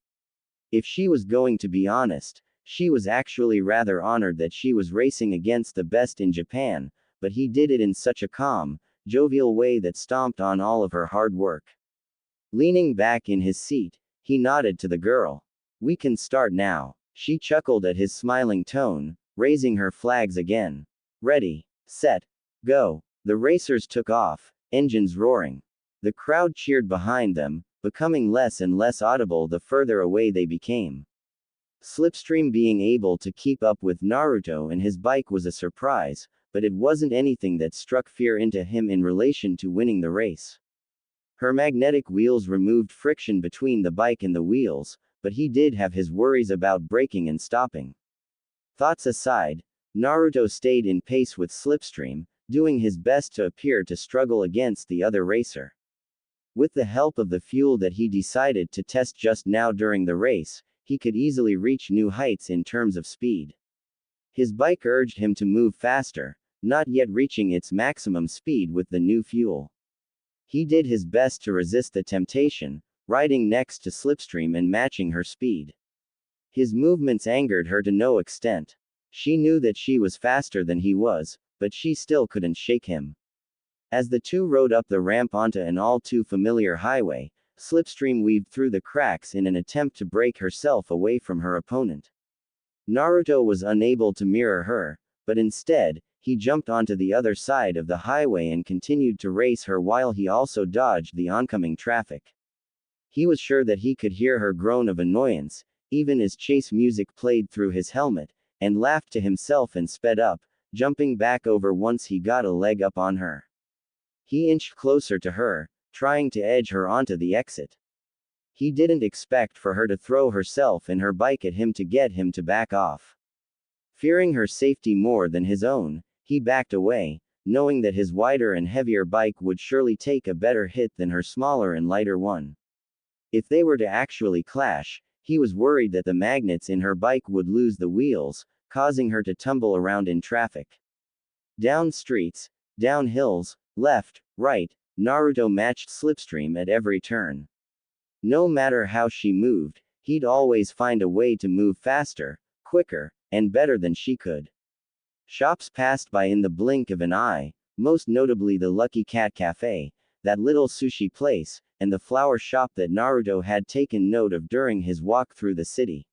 If she was going to be honest, she was actually rather honored that she was racing against the best in Japan, but he did it in such a calm, jovial way that stomped on all of her hard work. Leaning back in his seat, he nodded to the girl. We can start now. She chuckled at his smiling tone, raising her flags again. Ready, set, go. The racers took off, engines roaring. The crowd cheered behind them, becoming less and less audible the further away they became. Slipstream being able to keep up with Naruto and his bike was a surprise, but it wasn't anything that struck fear into him in relation to winning the race. Her magnetic wheels removed friction between the bike and the wheels, but he did have his worries about braking and stopping. Thoughts aside, Naruto stayed in pace with Slipstream, doing his best to appear to struggle against the other racer. With the help of the fuel that he decided to test just now during the race, he could easily reach new heights in terms of speed. His bike urged him to move faster, not yet reaching its maximum speed with the new fuel. He did his best to resist the temptation, riding next to Slipstream and matching her speed. His movements angered her to no extent. She knew that she was faster than he was, but she still couldn't shake him. As the two rode up the ramp onto an all too familiar highway, Slipstream weaved through the cracks in an attempt to break herself away from her opponent. Naruto was unable to mirror her, but instead, he jumped onto the other side of the highway and continued to race her while he also dodged the oncoming traffic. He was sure that he could hear her groan of annoyance, even as chase music played through his helmet, and laughed to himself and sped up, jumping back over once he got a leg up on her. He inched closer to her, trying to edge her onto the exit. He didn't expect for her to throw herself and her bike at him to get him to back off. Fearing her safety more than his own, he backed away, knowing that his wider and heavier bike would surely take a better hit than her smaller and lighter one. If they were to actually clash, he was worried that the magnets in her bike would lose the wheels, causing her to tumble around in traffic. Down streets, down hills, left, right, Naruto matched Slipstream at every turn. No matter how she moved, he'd always find a way to move faster, quicker, and better than she could. Shops passed by in the blink of an eye, most notably the Lucky Cat Cafe, that little sushi place, and the flower shop that Naruto had taken note of during his walk through the city.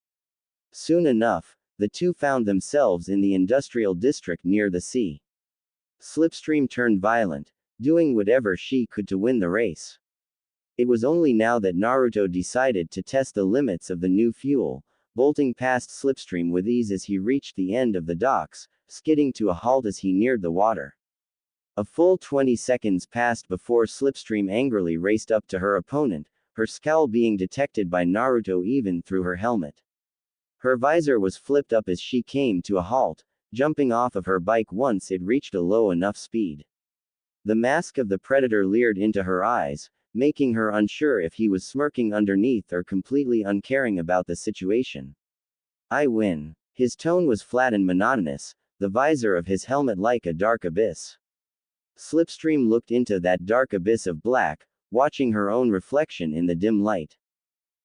Soon enough, the two found themselves in the industrial district near the sea. Slipstream turned violent, doing whatever she could to win the race. It was only now that Naruto decided to test the limits of the new fuel, bolting past Slipstream with ease as he reached the end of the docks, skidding to a halt as he neared the water. A full 20 seconds passed before Slipstream angrily raced up to her opponent, her scowl being detected by Naruto even through her helmet. Her visor was flipped up as she came to a halt, jumping off of her bike once it reached a low enough speed. The mask of the Predator leered into her eyes, making her unsure if he was smirking underneath or completely uncaring about the situation. I win. His tone was flat and monotonous, the visor of his helmet like a dark abyss. Slipstream looked into that dark abyss of black, watching her own reflection in the dim light.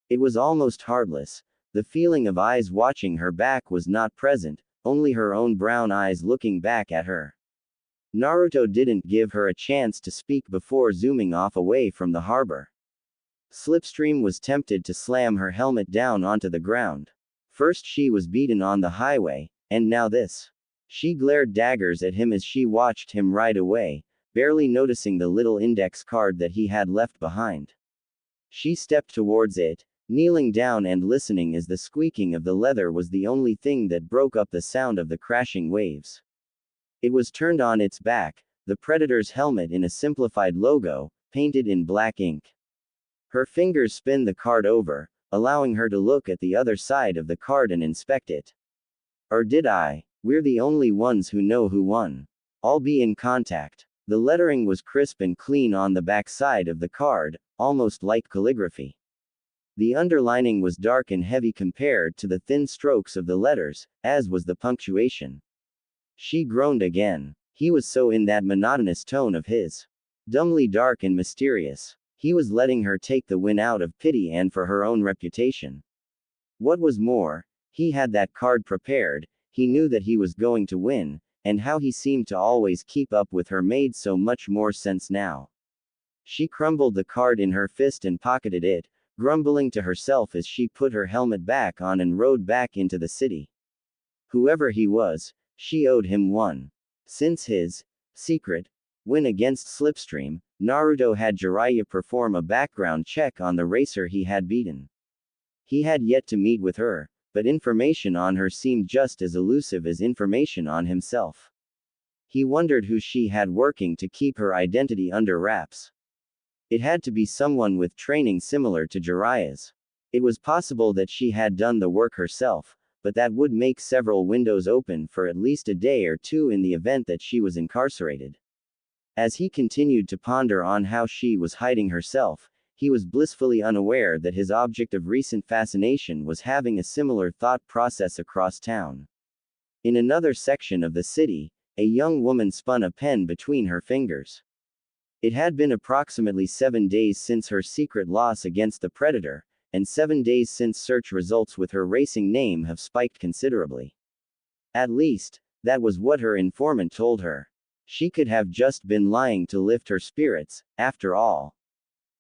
It was almost heartless. The feeling of eyes watching her back was not present, only her own brown eyes looking back at her. Naruto didn't give her a chance to speak before zooming off away from the harbor. Slipstream was tempted to slam her helmet down onto the ground. First she was beaten on the highway, and now this. She glared daggers at him as she watched him ride away, barely noticing the little index card that he had left behind. She stepped towards it, kneeling down and listening as the squeaking of the leather was the only thing that broke up the sound of the crashing waves. It was turned on its back, the Predator's helmet in a simplified logo, painted in black ink. Her fingers spin the card over, allowing her to look at the other side of the card and inspect it. Or did I? We're the only ones who know who won. I'll be in contact. The lettering was crisp and clean on the back side of the card, almost like calligraphy. The underlining was dark and heavy compared to the thin strokes of the letters, as was the punctuation. She groaned again. He was so in that monotonous tone of his. Dumbly dark and mysterious. He was letting her take the win out of pity and for her own reputation. What was more, he had that card prepared, he knew that he was going to win, and how he seemed to always keep up with her made so much more sense now. She crumbled the card in her fist and pocketed it, grumbling to herself as she put her helmet back on and rode back into the city. Whoever he was, she owed him one. Since his secret win against Slipstream, Naruto had Jiraiya perform a background check on the racer he had beaten. He had yet to meet with her, but information on her seemed just as elusive as information on himself. He wondered who she had working to keep her identity under wraps. It had to be someone with training similar to Jiraiya's. It was possible that she had done the work herself, but that would make several windows open for at least a day or two in the event that she was incarcerated. As he continued to ponder on how she was hiding herself, he was blissfully unaware that his object of recent fascination was having a similar thought process across town. In another section of the city, a young woman spun a pen between her fingers. It had been approximately 7 days since her secret loss against the Predator, and 7 days since search results with her racing name have spiked considerably. At least, that was what her informant told her. She could have just been lying to lift her spirits, after all.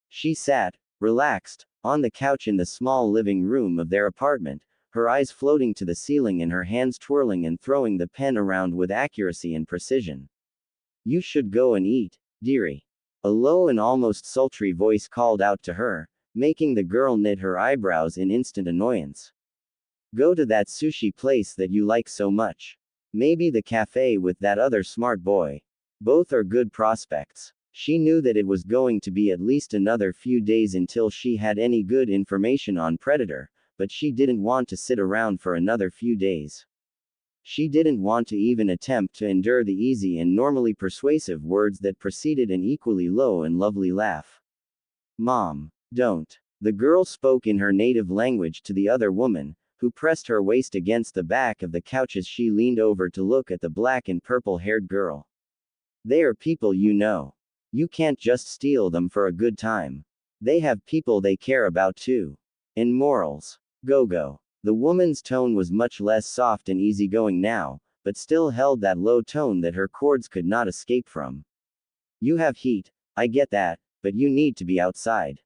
She sat, relaxed, on the couch in the small living room of their apartment, her eyes floating to the ceiling and her hands twirling and throwing the pen around with accuracy and precision. You should go and eat, dearie. A low and almost sultry voice called out to her, making the girl knit her eyebrows in instant annoyance. Go to that sushi place that you like so much. Maybe the cafe with that other smart boy. Both are good prospects. She knew that it was going to be at least another few days until she had any good information on Predator, but she didn't want to sit around for another few days. She didn't want to even attempt to endure the easy and normally persuasive words that preceded an equally low and lovely laugh. Mom, don't. The girl spoke in her native language to the other woman, who pressed her waist against the back of the couch as she leaned over to look at the black and purple-haired girl. They are people you know. You can't just steal them for a good time. They have people they care about too. And morals. Go. The woman's tone was much less soft and easygoing now, but still held that low tone that her chords could not escape from. You have heat, I get that, but you need to be outside.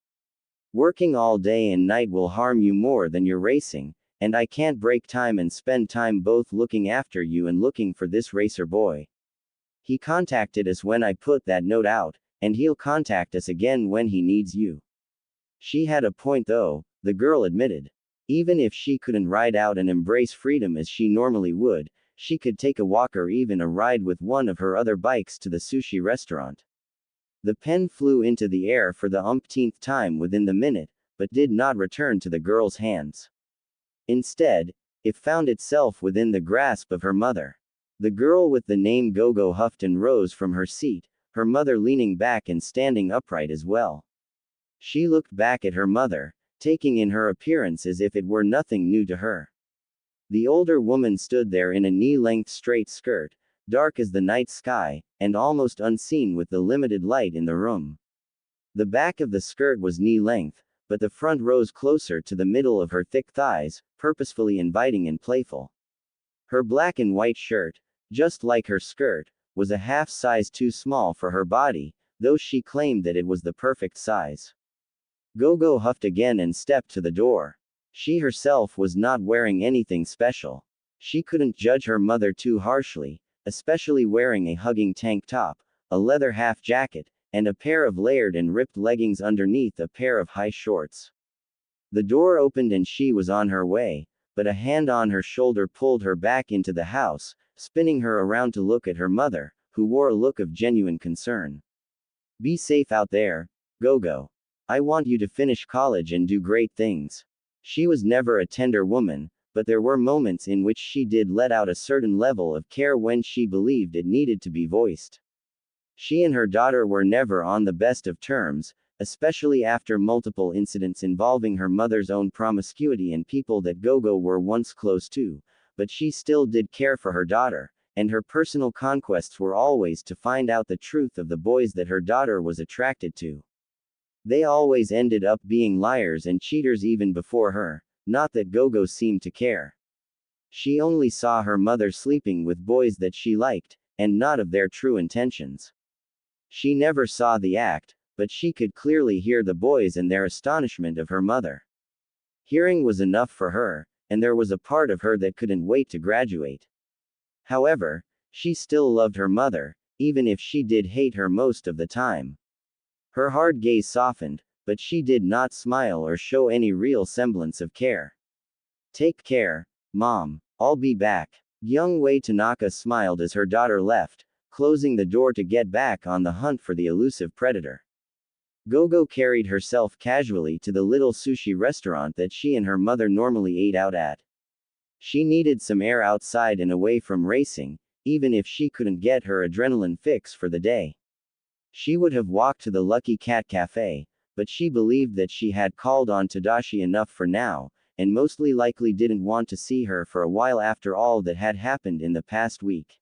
Working all day and night will harm you more than your racing, and I can't break time and spend time both looking after you and looking for this racer boy. He contacted us when I put that note out, and he'll contact us again when he needs you. She had a point though, the girl admitted. Even if she couldn't ride out and embrace freedom as she normally would, she could take a walk or even a ride with one of her other bikes to the sushi restaurant. The pen flew into the air for the umpteenth time within the minute, but did not return to the girl's hands. Instead, it found itself within the grasp of her mother. The girl with the name Gogo huffed and rose from her seat, her mother leaning back and standing upright as well. She looked back at her mother, taking in her appearance as if it were nothing new to her. The older woman stood there in a knee-length straight skirt, dark as the night sky, and almost unseen with the limited light in the room. The back of the skirt was knee-length, but the front rose closer to the middle of her thick thighs, purposefully inviting and playful. Her black and white shirt, just like her skirt, was a half size too small for her body, though she claimed that it was the perfect size. Gogo huffed again and stepped to the door. She herself was not wearing anything special. She couldn't judge her mother too harshly, especially wearing a hugging tank top, a leather half jacket, and a pair of layered and ripped leggings underneath a pair of high shorts. The door opened and she was on her way, but a hand on her shoulder pulled her back into the house, spinning her around to look at her mother, who wore a look of genuine concern. "Be safe out there, Gogo. I want you to finish college and do great things." She was never a tender woman, but there were moments in which she did let out a certain level of care when she believed it needed to be voiced. She and her daughter were never on the best of terms, especially after multiple incidents involving her mother's own promiscuity and people that Gogo were once close to, but she still did care for her daughter, and her personal conquests were always to find out the truth of the boys that her daughter was attracted to. They always ended up being liars and cheaters even before her, not that Gogo seemed to care. She only saw her mother sleeping with boys that she liked, and not of their true intentions. She never saw the act, but she could clearly hear the boys and their astonishment of her mother. Hearing was enough for her, and there was a part of her that couldn't wait to graduate. However, she still loved her mother, even if she did hate her most of the time. Her hard gaze softened, but she did not smile or show any real semblance of care. "Take care, Mom. I'll be back." Young Wei Tanaka smiled as her daughter left, closing the door to get back on the hunt for the elusive predator. Gogo carried herself casually to the little sushi restaurant that she and her mother normally ate out at. She needed some air outside and away from racing, even if she couldn't get her adrenaline fix for the day. She would have walked to the Lucky Cat Cafe, but she believed that she had called on Tadashi enough for now, and mostly likely didn't want to see her for a while after all that had happened in the past week.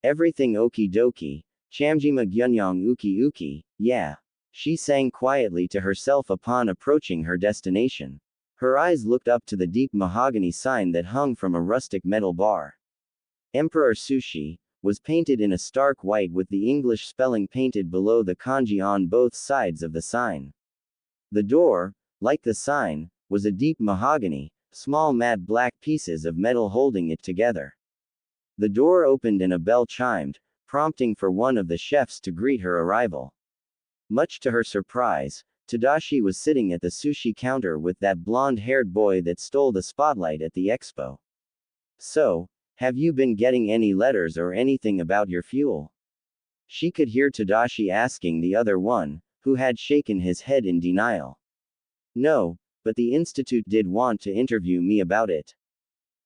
"Everything okie dokie, Chamjima Gyunyong uki uki, yeah," she sang quietly to herself upon approaching her destination. Her eyes looked up to the deep mahogany sign that hung from a rustic metal bar. Emperor Sushi was painted in a stark white with the English spelling painted below the kanji on both sides of the sign. The door, like the sign, was a deep mahogany, small matte black pieces of metal holding it together. The door opened and a bell chimed, prompting for one of the chefs to greet her arrival. Much to her surprise, Tadashi was sitting at the sushi counter with that blonde-haired boy that stole the spotlight at the expo. "So, have you been getting any letters or anything about your fuel?" She could hear Tadashi asking the other one, who had shaken his head in denial. "No, but the institute did want to interview me about it.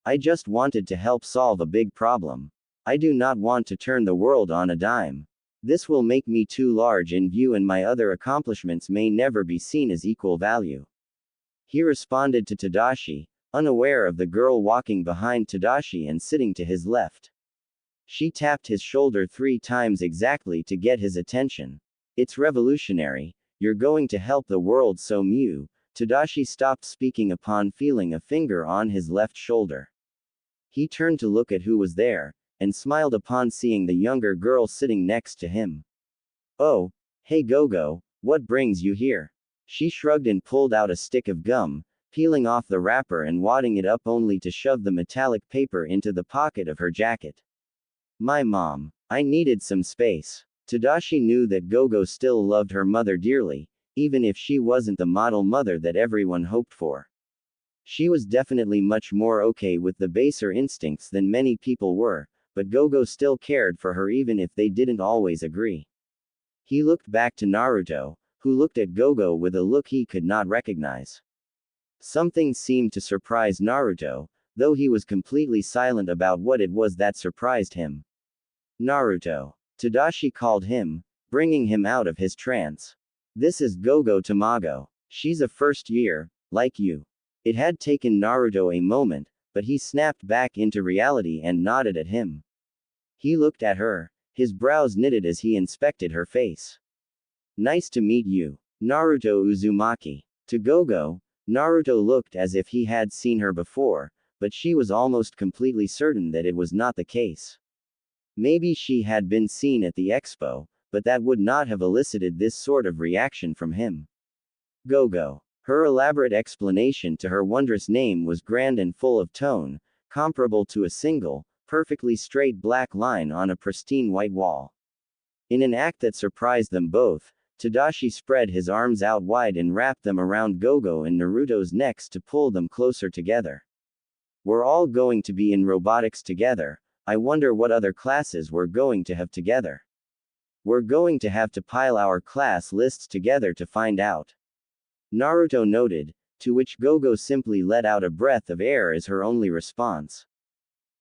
I just wanted to help solve a big problem. I do not want to turn the world on a dime. This will make me too large in view and my other accomplishments may never be seen as equal value." He responded to Tadashi, unaware of the girl walking behind Tadashi and sitting to his left. She tapped his shoulder 3 times exactly to get his attention. "It's revolutionary. You're going to help the world, so Mew." Tadashi stopped speaking upon feeling a finger on his left shoulder. He turned to look at who was there, and smiled upon seeing the younger girl sitting next to him. "Oh, hey Gogo, what brings you here?" She shrugged and pulled out a stick of gum, peeling off the wrapper and wadding it up only to shove the metallic paper into the pocket of her jacket. "My mom. I needed some space." Tadashi knew that Gogo still loved her mother dearly, even if she wasn't the model mother that everyone hoped for. She was definitely much more okay with the baser instincts than many people were, but Gogo still cared for her even if they didn't always agree. He looked back to Naruto, who looked at Gogo with a look he could not recognize. Something seemed to surprise Naruto, though he was completely silent about what it was that surprised him. "Naruto." Tadashi called him, bringing him out of his trance. "This is Gogo Tamago. She's a first year, like you." It had taken Naruto a moment, but he snapped back into reality and nodded at him. He looked at her, his brows knitted as he inspected her face. Nice to meet you, Naruto Uzumaki. To Gogo, Naruto looked as if he had seen her before, but she was almost completely certain that it was not the case. Maybe she had been seen at the expo, but that would not have elicited this sort of reaction from him. Gogo. Her elaborate explanation to her wondrous name was grand and full of tone, comparable to a single, perfectly straight black line on a pristine white wall. In an act that surprised them both, Tadashi spread his arms out wide and wrapped them around Gogo and Naruto's necks to pull them closer together. We're all going to be in robotics together. I wonder what other classes we're going to have together. We're going to have to pile our class lists together to find out. Naruto noted, to which Gogo simply let out a breath of air as her only response.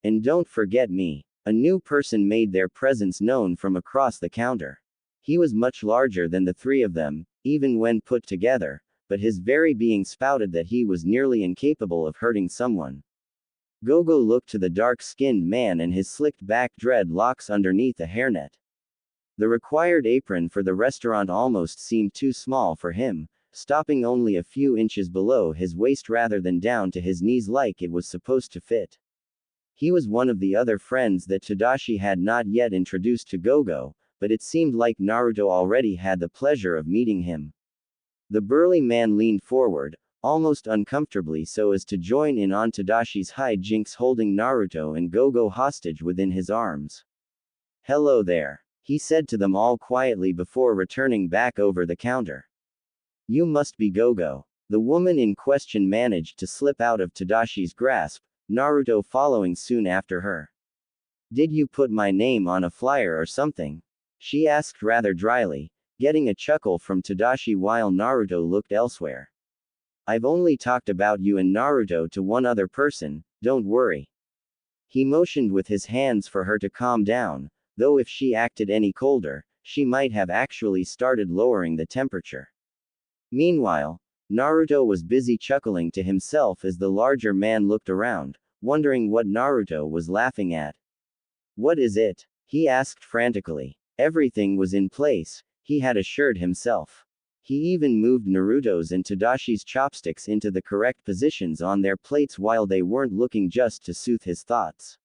And don't forget me. A new person made their presence known from across the counter. He was much larger than the three of them, even when put together, but his very being spouted that he was nearly incapable of hurting someone. Gogo looked to the dark-skinned man and his slicked-back dreadlocks underneath a hairnet. The required apron for the restaurant almost seemed too small for him, stopping only a few inches below his waist rather than down to his knees like it was supposed to fit. He was one of the other friends that Tadashi had not yet introduced to Gogo, but it seemed like Naruto already had the pleasure of meeting him. The burly man leaned forward, almost uncomfortably so as to join in on Tadashi's hijinks, holding Naruto and Gogo hostage within his arms. Hello there, he said to them all quietly before returning back over the counter. You must be Gogo. The woman in question managed to slip out of Tadashi's grasp, Naruto following soon after her. Did you put my name on a flyer or something? She asked rather dryly, getting a chuckle from Tadashi while Naruto looked elsewhere. I've only talked about you and Naruto to one other person, don't worry. He motioned with his hands for her to calm down, though if she acted any colder, she might have actually started lowering the temperature. Meanwhile, Naruto was busy chuckling to himself as the larger man looked around, wondering what Naruto was laughing at. What is it? He asked frantically. Everything was in place, he had assured himself. He even moved Naruto's and Tadashi's chopsticks into the correct positions on their plates while they weren't looking, just to soothe his thoughts.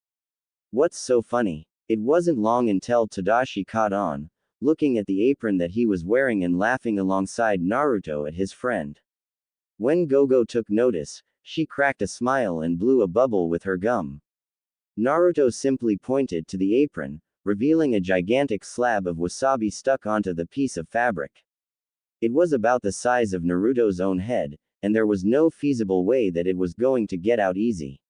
What's so funny? It wasn't long until Tadashi caught on, looking at the apron that he was wearing and laughing alongside Naruto at his friend. When Gogo took notice, she cracked a smile and blew a bubble with her gum. Naruto simply pointed to the apron, revealing a gigantic slab of wasabi stuck onto the piece of fabric. It was about the size of Naruto's own head, and there was no feasible way that it was going to get out easy.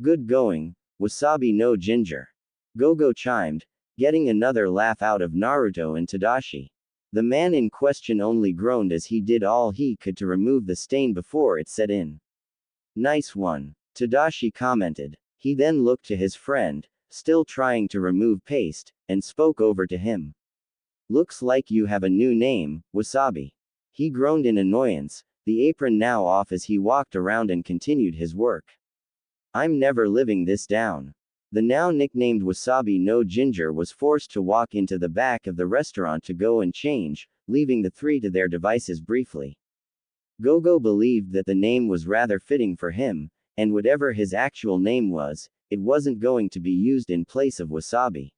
Good going, wasabi no ginger. Gogo chimed, getting another laugh out of Naruto and Tadashi. The man in question only groaned as he did all he could to remove the stain before it set in. Nice one, Tadashi commented. He then looked to his friend, still trying to remove paste, and spoke over to him. Looks like you have a new name, Wasabi. He groaned in annoyance, the apron now off as he walked around and continued his work. I'm never living this down. The now nicknamed Wasabi no Ginger was forced to walk into the back of the restaurant to go and change, leaving the three to their devices briefly. Gogo believed that the name was rather fitting for him, and whatever his actual name was, it wasn't going to be used in place of Wasabi.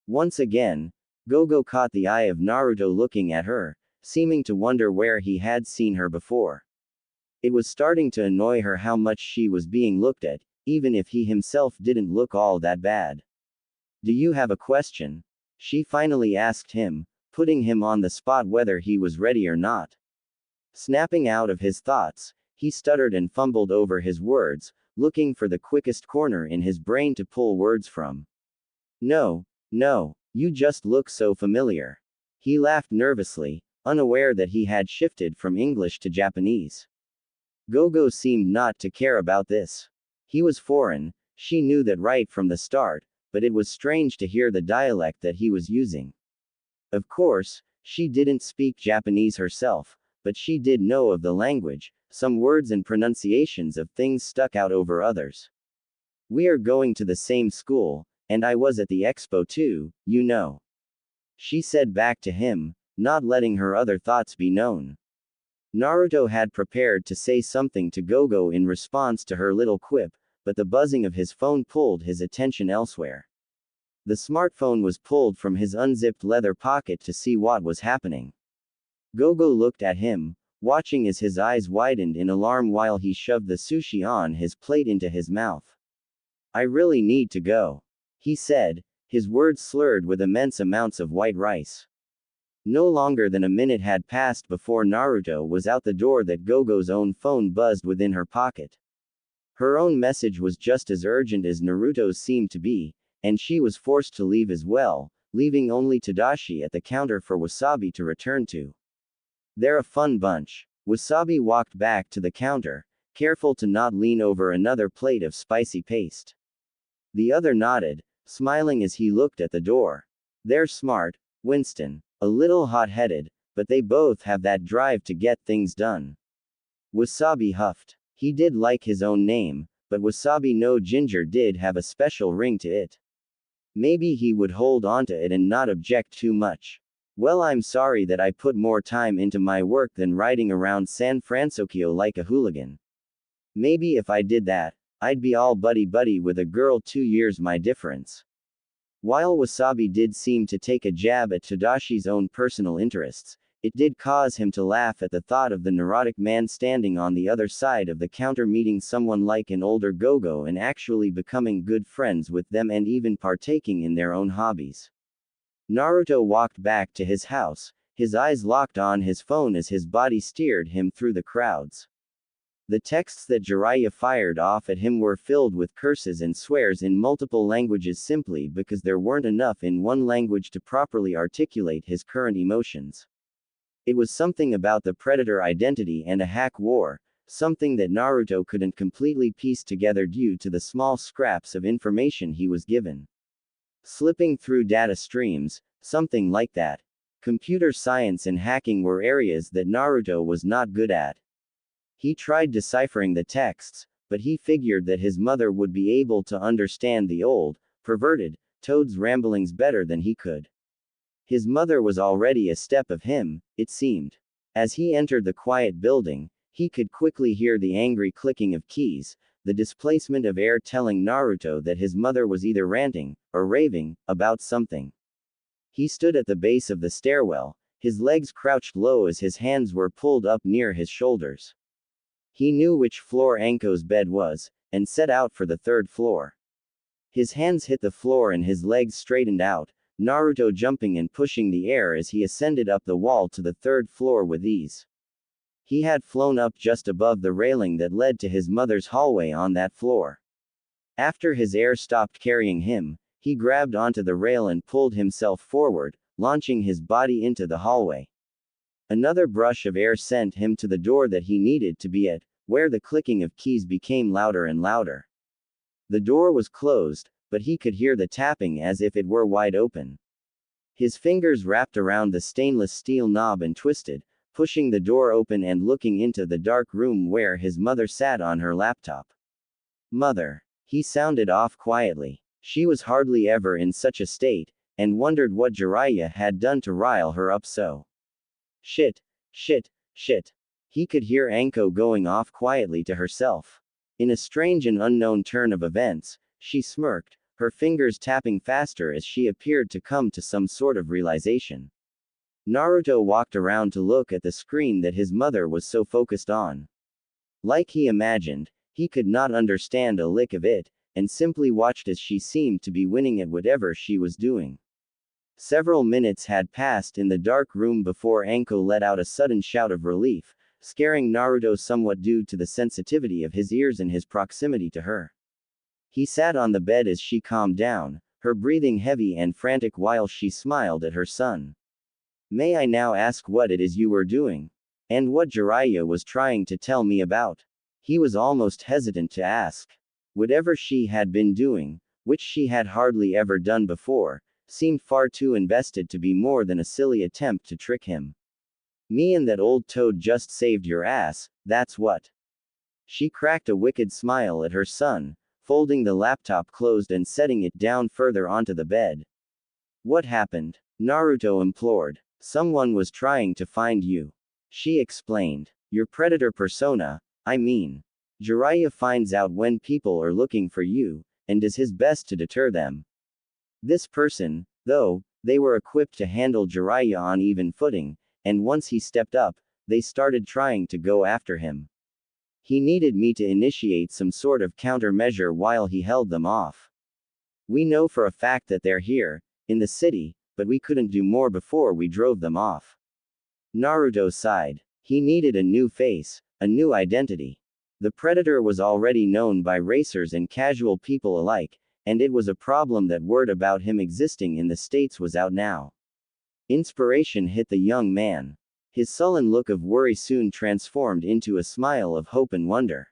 Once again, Gogo caught the eye of Naruto looking at her, seeming to wonder where he had seen her before. It was starting to annoy her how much she was being looked at, even if he himself didn't look all that bad. Do you have a question? She finally asked him, putting him on the spot whether he was ready or not. Snapping out of his thoughts, he stuttered and fumbled over his words, looking for the quickest corner in his brain to pull words from. No, you just look so familiar. He laughed nervously, unaware that he had shifted from English to Japanese. Gogo seemed not to care about this. He was foreign, she knew that right from the start, but it was strange to hear the dialect that he was using. Of course, she didn't speak Japanese herself, but she did know of the language, some words and pronunciations of things stuck out over others. We are going to the same school, And I was at the expo too, you know. She said back to him, not letting her other thoughts be known. Naruto had prepared to say something to Gogo in response to her little quip, but the buzzing of his phone pulled his attention elsewhere. The smartphone was pulled from his unzipped leather pocket to see what was happening. Gogo looked at him, watching as his eyes widened in alarm while he shoved the sushi on his plate into his mouth. I really need to go, he said, his words slurred with immense amounts of white rice. No longer than a minute had passed before Naruto was out the door that Gogo's own phone buzzed within her pocket. Her own message was just as urgent as Naruto's seemed to be, and she was forced to leave as well, leaving only Tadashi at the counter for Wasabi to return to. They're a fun bunch. Wasabi walked back to the counter, careful to not lean over another plate of spicy paste. The other nodded, smiling as he looked at the door. They're smart, Winston. A little hot-headed, but they both have that drive to get things done. Wasabi huffed. He did like his own name, but Wasabi no Ginger did have a special ring to it. Maybe he would hold onto it and not object too much. Well, I'm sorry that I put more time into my work than riding around San Francisco like a hooligan. Maybe if I did that, I'd be all buddy-buddy with a girl 2 years my difference. While Wasabi did seem to take a jab at Tadashi's own personal interests, it did cause him to laugh at the thought of the neurotic man standing on the other side of the counter meeting someone like an older Gogo and actually becoming good friends with them and even partaking in their own hobbies. Naruto walked back to his house, his eyes locked on his phone as his body steered him through the crowds. The texts that Jiraiya fired off at him were filled with curses and swears in multiple languages simply because there weren't enough in one language to properly articulate his current emotions. It was something about the predator identity and a hack war, something that Naruto couldn't completely piece together due to the small scraps of information he was given. Slipping through data streams, something like that. Computer science and hacking were areas that Naruto was not good at. He tried deciphering the texts, but he figured that his mother would be able to understand the old, perverted, Toad's ramblings better than he could. His mother was already a step of him, it seemed. As he entered the quiet building, he could quickly hear the angry clicking of keys, the displacement of air telling Naruto that his mother was either ranting, or raving, about something. He stood at the base of the stairwell, his legs crouched low as his hands were pulled up near his shoulders. He knew which floor Anko's bed was, and set out for the 3rd floor. His hands hit the floor and his legs straightened out, Naruto jumping and pushing the air as he ascended up the wall to the 3rd floor with ease. He had flown up just above the railing that led to his mother's hallway on that floor. After his air stopped carrying him, he grabbed onto the rail and pulled himself forward, launching his body into the hallway. Another brush of air sent him to the door that he needed to be at, where the clicking of keys became louder and louder. The door was closed, but he could hear the tapping as if it were wide open. His fingers wrapped around the stainless steel knob and twisted, pushing the door open and looking into the dark room where his mother sat on her laptop. Mother. He sounded off quietly. She was hardly ever in such a state, and wondered what Jiraiya had done to rile her up so. Shit. Shit. Shit. He could hear Anko going off quietly to herself. In a strange and unknown turn of events, she smirked, her fingers tapping faster as she appeared to come to some sort of realization. Naruto walked around to look at the screen that his mother was so focused on. Like he imagined, he could not understand a lick of it, and simply watched as she seemed to be winning at whatever she was doing. Several minutes had passed in the dark room before Anko let out a sudden shout of relief, scaring Naruto somewhat due to the sensitivity of his ears and his proximity to her. He sat on the bed as she calmed down, her breathing heavy and frantic while she smiled at her son. May I now ask what it is you were doing? And what Jiraiya was trying to tell me about? He was almost hesitant to ask. Whatever she had been doing, which she had hardly ever done before, seemed far too invested to be more than a silly attempt to trick him. Me and that old toad just saved your ass, that's what. She cracked a wicked smile at her son, folding the laptop closed and setting it down further onto the bed. What happened? Naruto implored. Someone was trying to find you. She explained. Your predator persona, I mean. Jiraiya finds out when people are looking for you, and does his best to deter them. This person, though, they were equipped to handle Jiraiya on even footing, and once he stepped up, they started trying to go after him. He needed me to initiate some sort of countermeasure while he held them off. We know for a fact that they're here, in the city, but we couldn't do more before we drove them off. Naruto sighed. He needed a new face, a new identity. The predator was already known by racers and casual people alike, and it was a problem that word about him existing in the States was out now. Inspiration hit the young man. His sullen look of worry soon transformed into a smile of hope and wonder.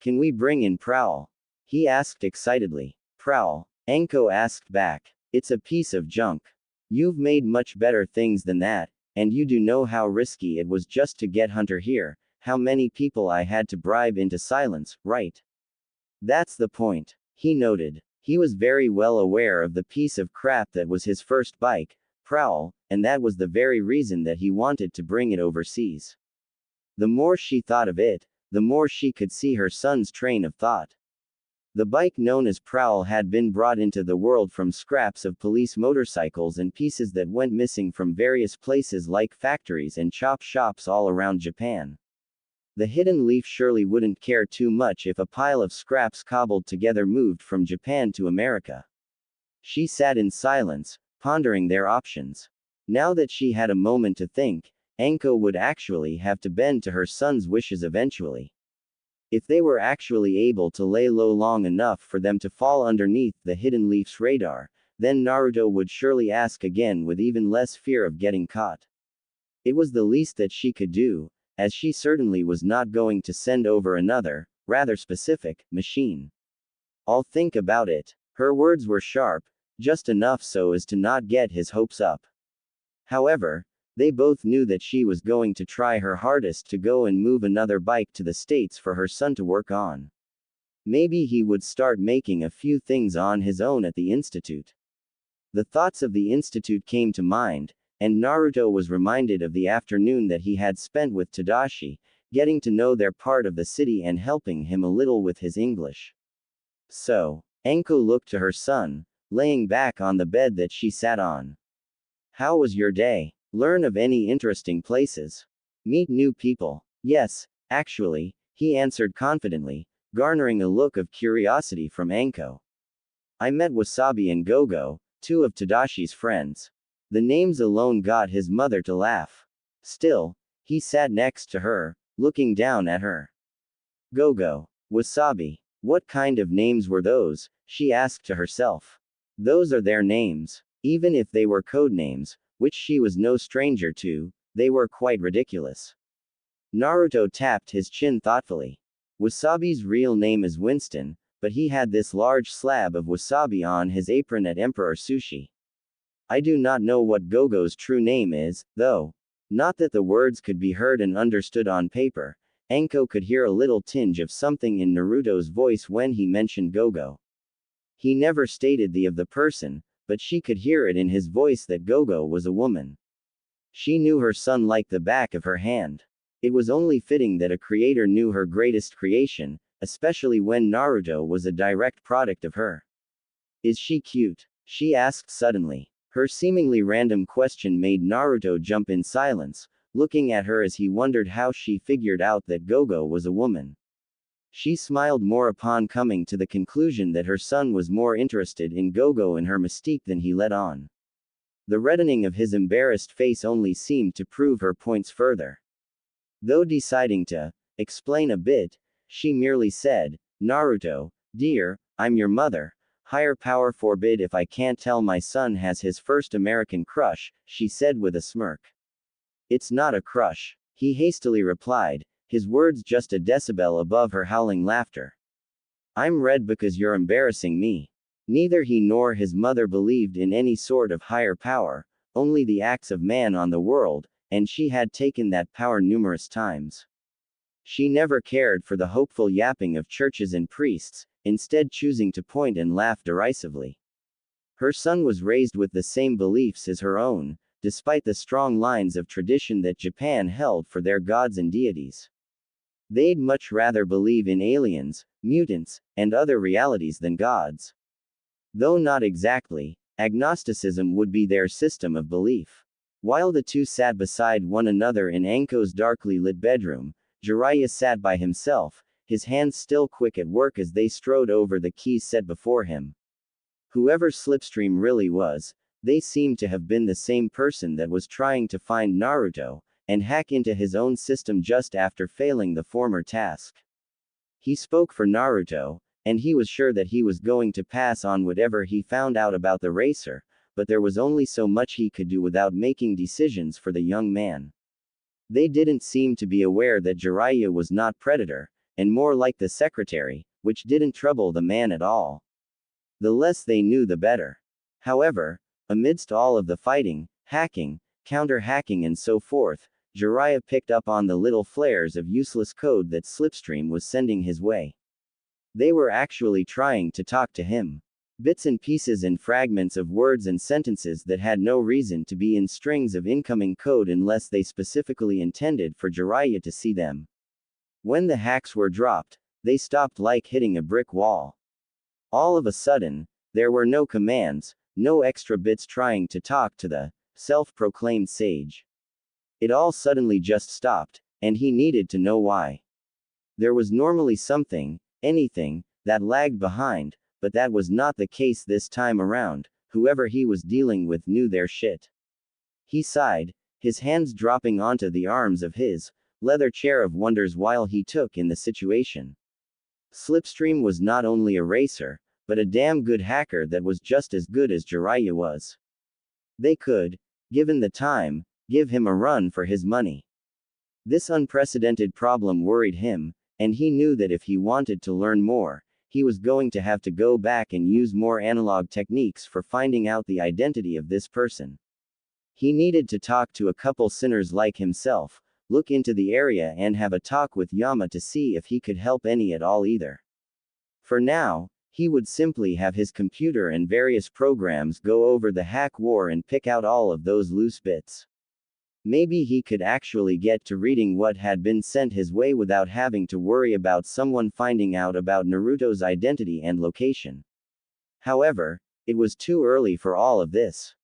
Can we bring in Prowl? He asked excitedly. Prowl? Anko asked back. It's a piece of junk. You've made much better things than that, and you do know how risky it was just to get Hunter here, how many people I had to bribe into silence, right? That's the point, he noted. He was very well aware of the piece of crap that was his first bike, Prowl, and that was the very reason that he wanted to bring it overseas. The more she thought of it, the more she could see her son's train of thought. The bike known as Prowl had been brought into the world from scraps of police motorcycles and pieces that went missing from various places like factories and chop shops all around Japan. The Hidden Leaf surely wouldn't care too much if a pile of scraps cobbled together moved from Japan to America. She sat in silence, pondering their options. Now that she had a moment to think, Anko would actually have to bend to her son's wishes eventually. If they were actually able to lay low long enough for them to fall underneath the Hidden Leaf's radar, then Naruto would surely ask again with even less fear of getting caught. It was the least that she could do, as she certainly was not going to send over another, rather specific, machine. I'll think about it. Her words were sharp, just enough so as to not get his hopes up. However, they both knew that she was going to try her hardest to go and move another bike to the States for her son to work on. Maybe he would start making a few things on his own at the Institute. The thoughts of the Institute came to mind, and Naruto was reminded of the afternoon that he had spent with Tadashi, getting to know their part of the city and helping him a little with his English. So, Anko looked to her son, laying back on the bed that she sat on. How was your day? Learn of any interesting places? Meet new people? Yes, actually, he answered confidently, garnering a look of curiosity from Anko. I met Wasabi and Gogo, two of Tadashi's friends. The names alone got his mother to laugh. Still, he sat next to her, looking down at her. Gogo. Wasabi. What kind of names were those? She asked to herself. Those are their names. Even if they were code names, which she was no stranger to, they were quite ridiculous. Naruto tapped his chin thoughtfully. Wasabi's real name is Winston, but he had this large slab of wasabi on his apron at Emperor Sushi. I do not know what Gogo's true name is, though. Not that the words could be heard and understood on paper. Anko could hear a little tinge of something in Naruto's voice when he mentioned Gogo. He never stated the of the person, but she could hear it in his voice that Gogo was a woman. She knew her son like the back of her hand. It was only fitting that a creator knew her greatest creation, especially when Naruto was a direct product of her. Is she cute? She asked suddenly. Her seemingly random question made Naruto jump in silence, looking at her as he wondered how she figured out that Gogo was a woman. She smiled more upon coming to the conclusion that her son was more interested in Gogo and her mystique than he let on. The reddening of his embarrassed face only seemed to prove her points further. Though deciding to explain a bit, she merely said, Naruto, dear, I'm your mother. Higher power forbid if I can't tell my son has his first American crush, she said with a smirk. It's not a crush, he hastily replied, his words just a decibel above her howling laughter. I'm red because you're embarrassing me. Neither he nor his mother believed in any sort of higher power, only the acts of man on the world, and she had taken that power numerous times. She never cared for the hopeful yapping of churches and priests, instead choosing to point and laugh derisively. Her son was raised with the same beliefs as her own, despite the strong lines of tradition that Japan held for their gods and deities. They'd much rather believe in aliens, mutants, and other realities than gods. Though not exactly, agnosticism would be their system of belief. While the two sat beside one another in Anko's darkly lit bedroom, Jiraiya sat by himself, his hands still quick at work as they strode over the keys set before him. Whoever Slipstream really was, they seemed to have been the same person that was trying to find Naruto, and hack into his own system just after failing the former task. He spoke for Naruto, and he was sure that he was going to pass on whatever he found out about the racer, but there was only so much he could do without making decisions for the young man. They didn't seem to be aware that Jiraiya was not Predator, and more like the secretary, which didn't trouble the man at all. The less they knew the better. However, amidst all of the fighting, hacking, counter-hacking and so forth, Jiraiya picked up on the little flares of useless code that Slipstream was sending his way. They were actually trying to talk to him. Bits and pieces and fragments of words and sentences that had no reason to be in strings of incoming code unless they specifically intended for Jiraiya to see them. When the hacks were dropped, they stopped like hitting a brick wall. All of a sudden, there were no commands, no extra bits trying to talk to the self-proclaimed sage. It all suddenly just stopped, and he needed to know why. There was normally something, anything, that lagged behind, but that was not the case this time around. Whoever he was dealing with knew their shit. He sighed, his hands dropping onto the arms of his leather chair of wonders while he took in the situation. Slipstream was not only a racer, but a damn good hacker that was just as good as Jiraiya was. They could, given the time, give him a run for his money. This unprecedented problem worried him, and he knew that if he wanted to learn more, he was going to have to go back and use more analog techniques for finding out the identity of this person. He needed to talk to a couple sinners like himself, look into the area and have a talk with Yama to see if he could help any at all either. For now, he would simply have his computer and various programs go over the hack war and pick out all of those loose bits. Maybe he could actually get to reading what had been sent his way without having to worry about someone finding out about Naruto's identity and location. However, it was too early for all of this.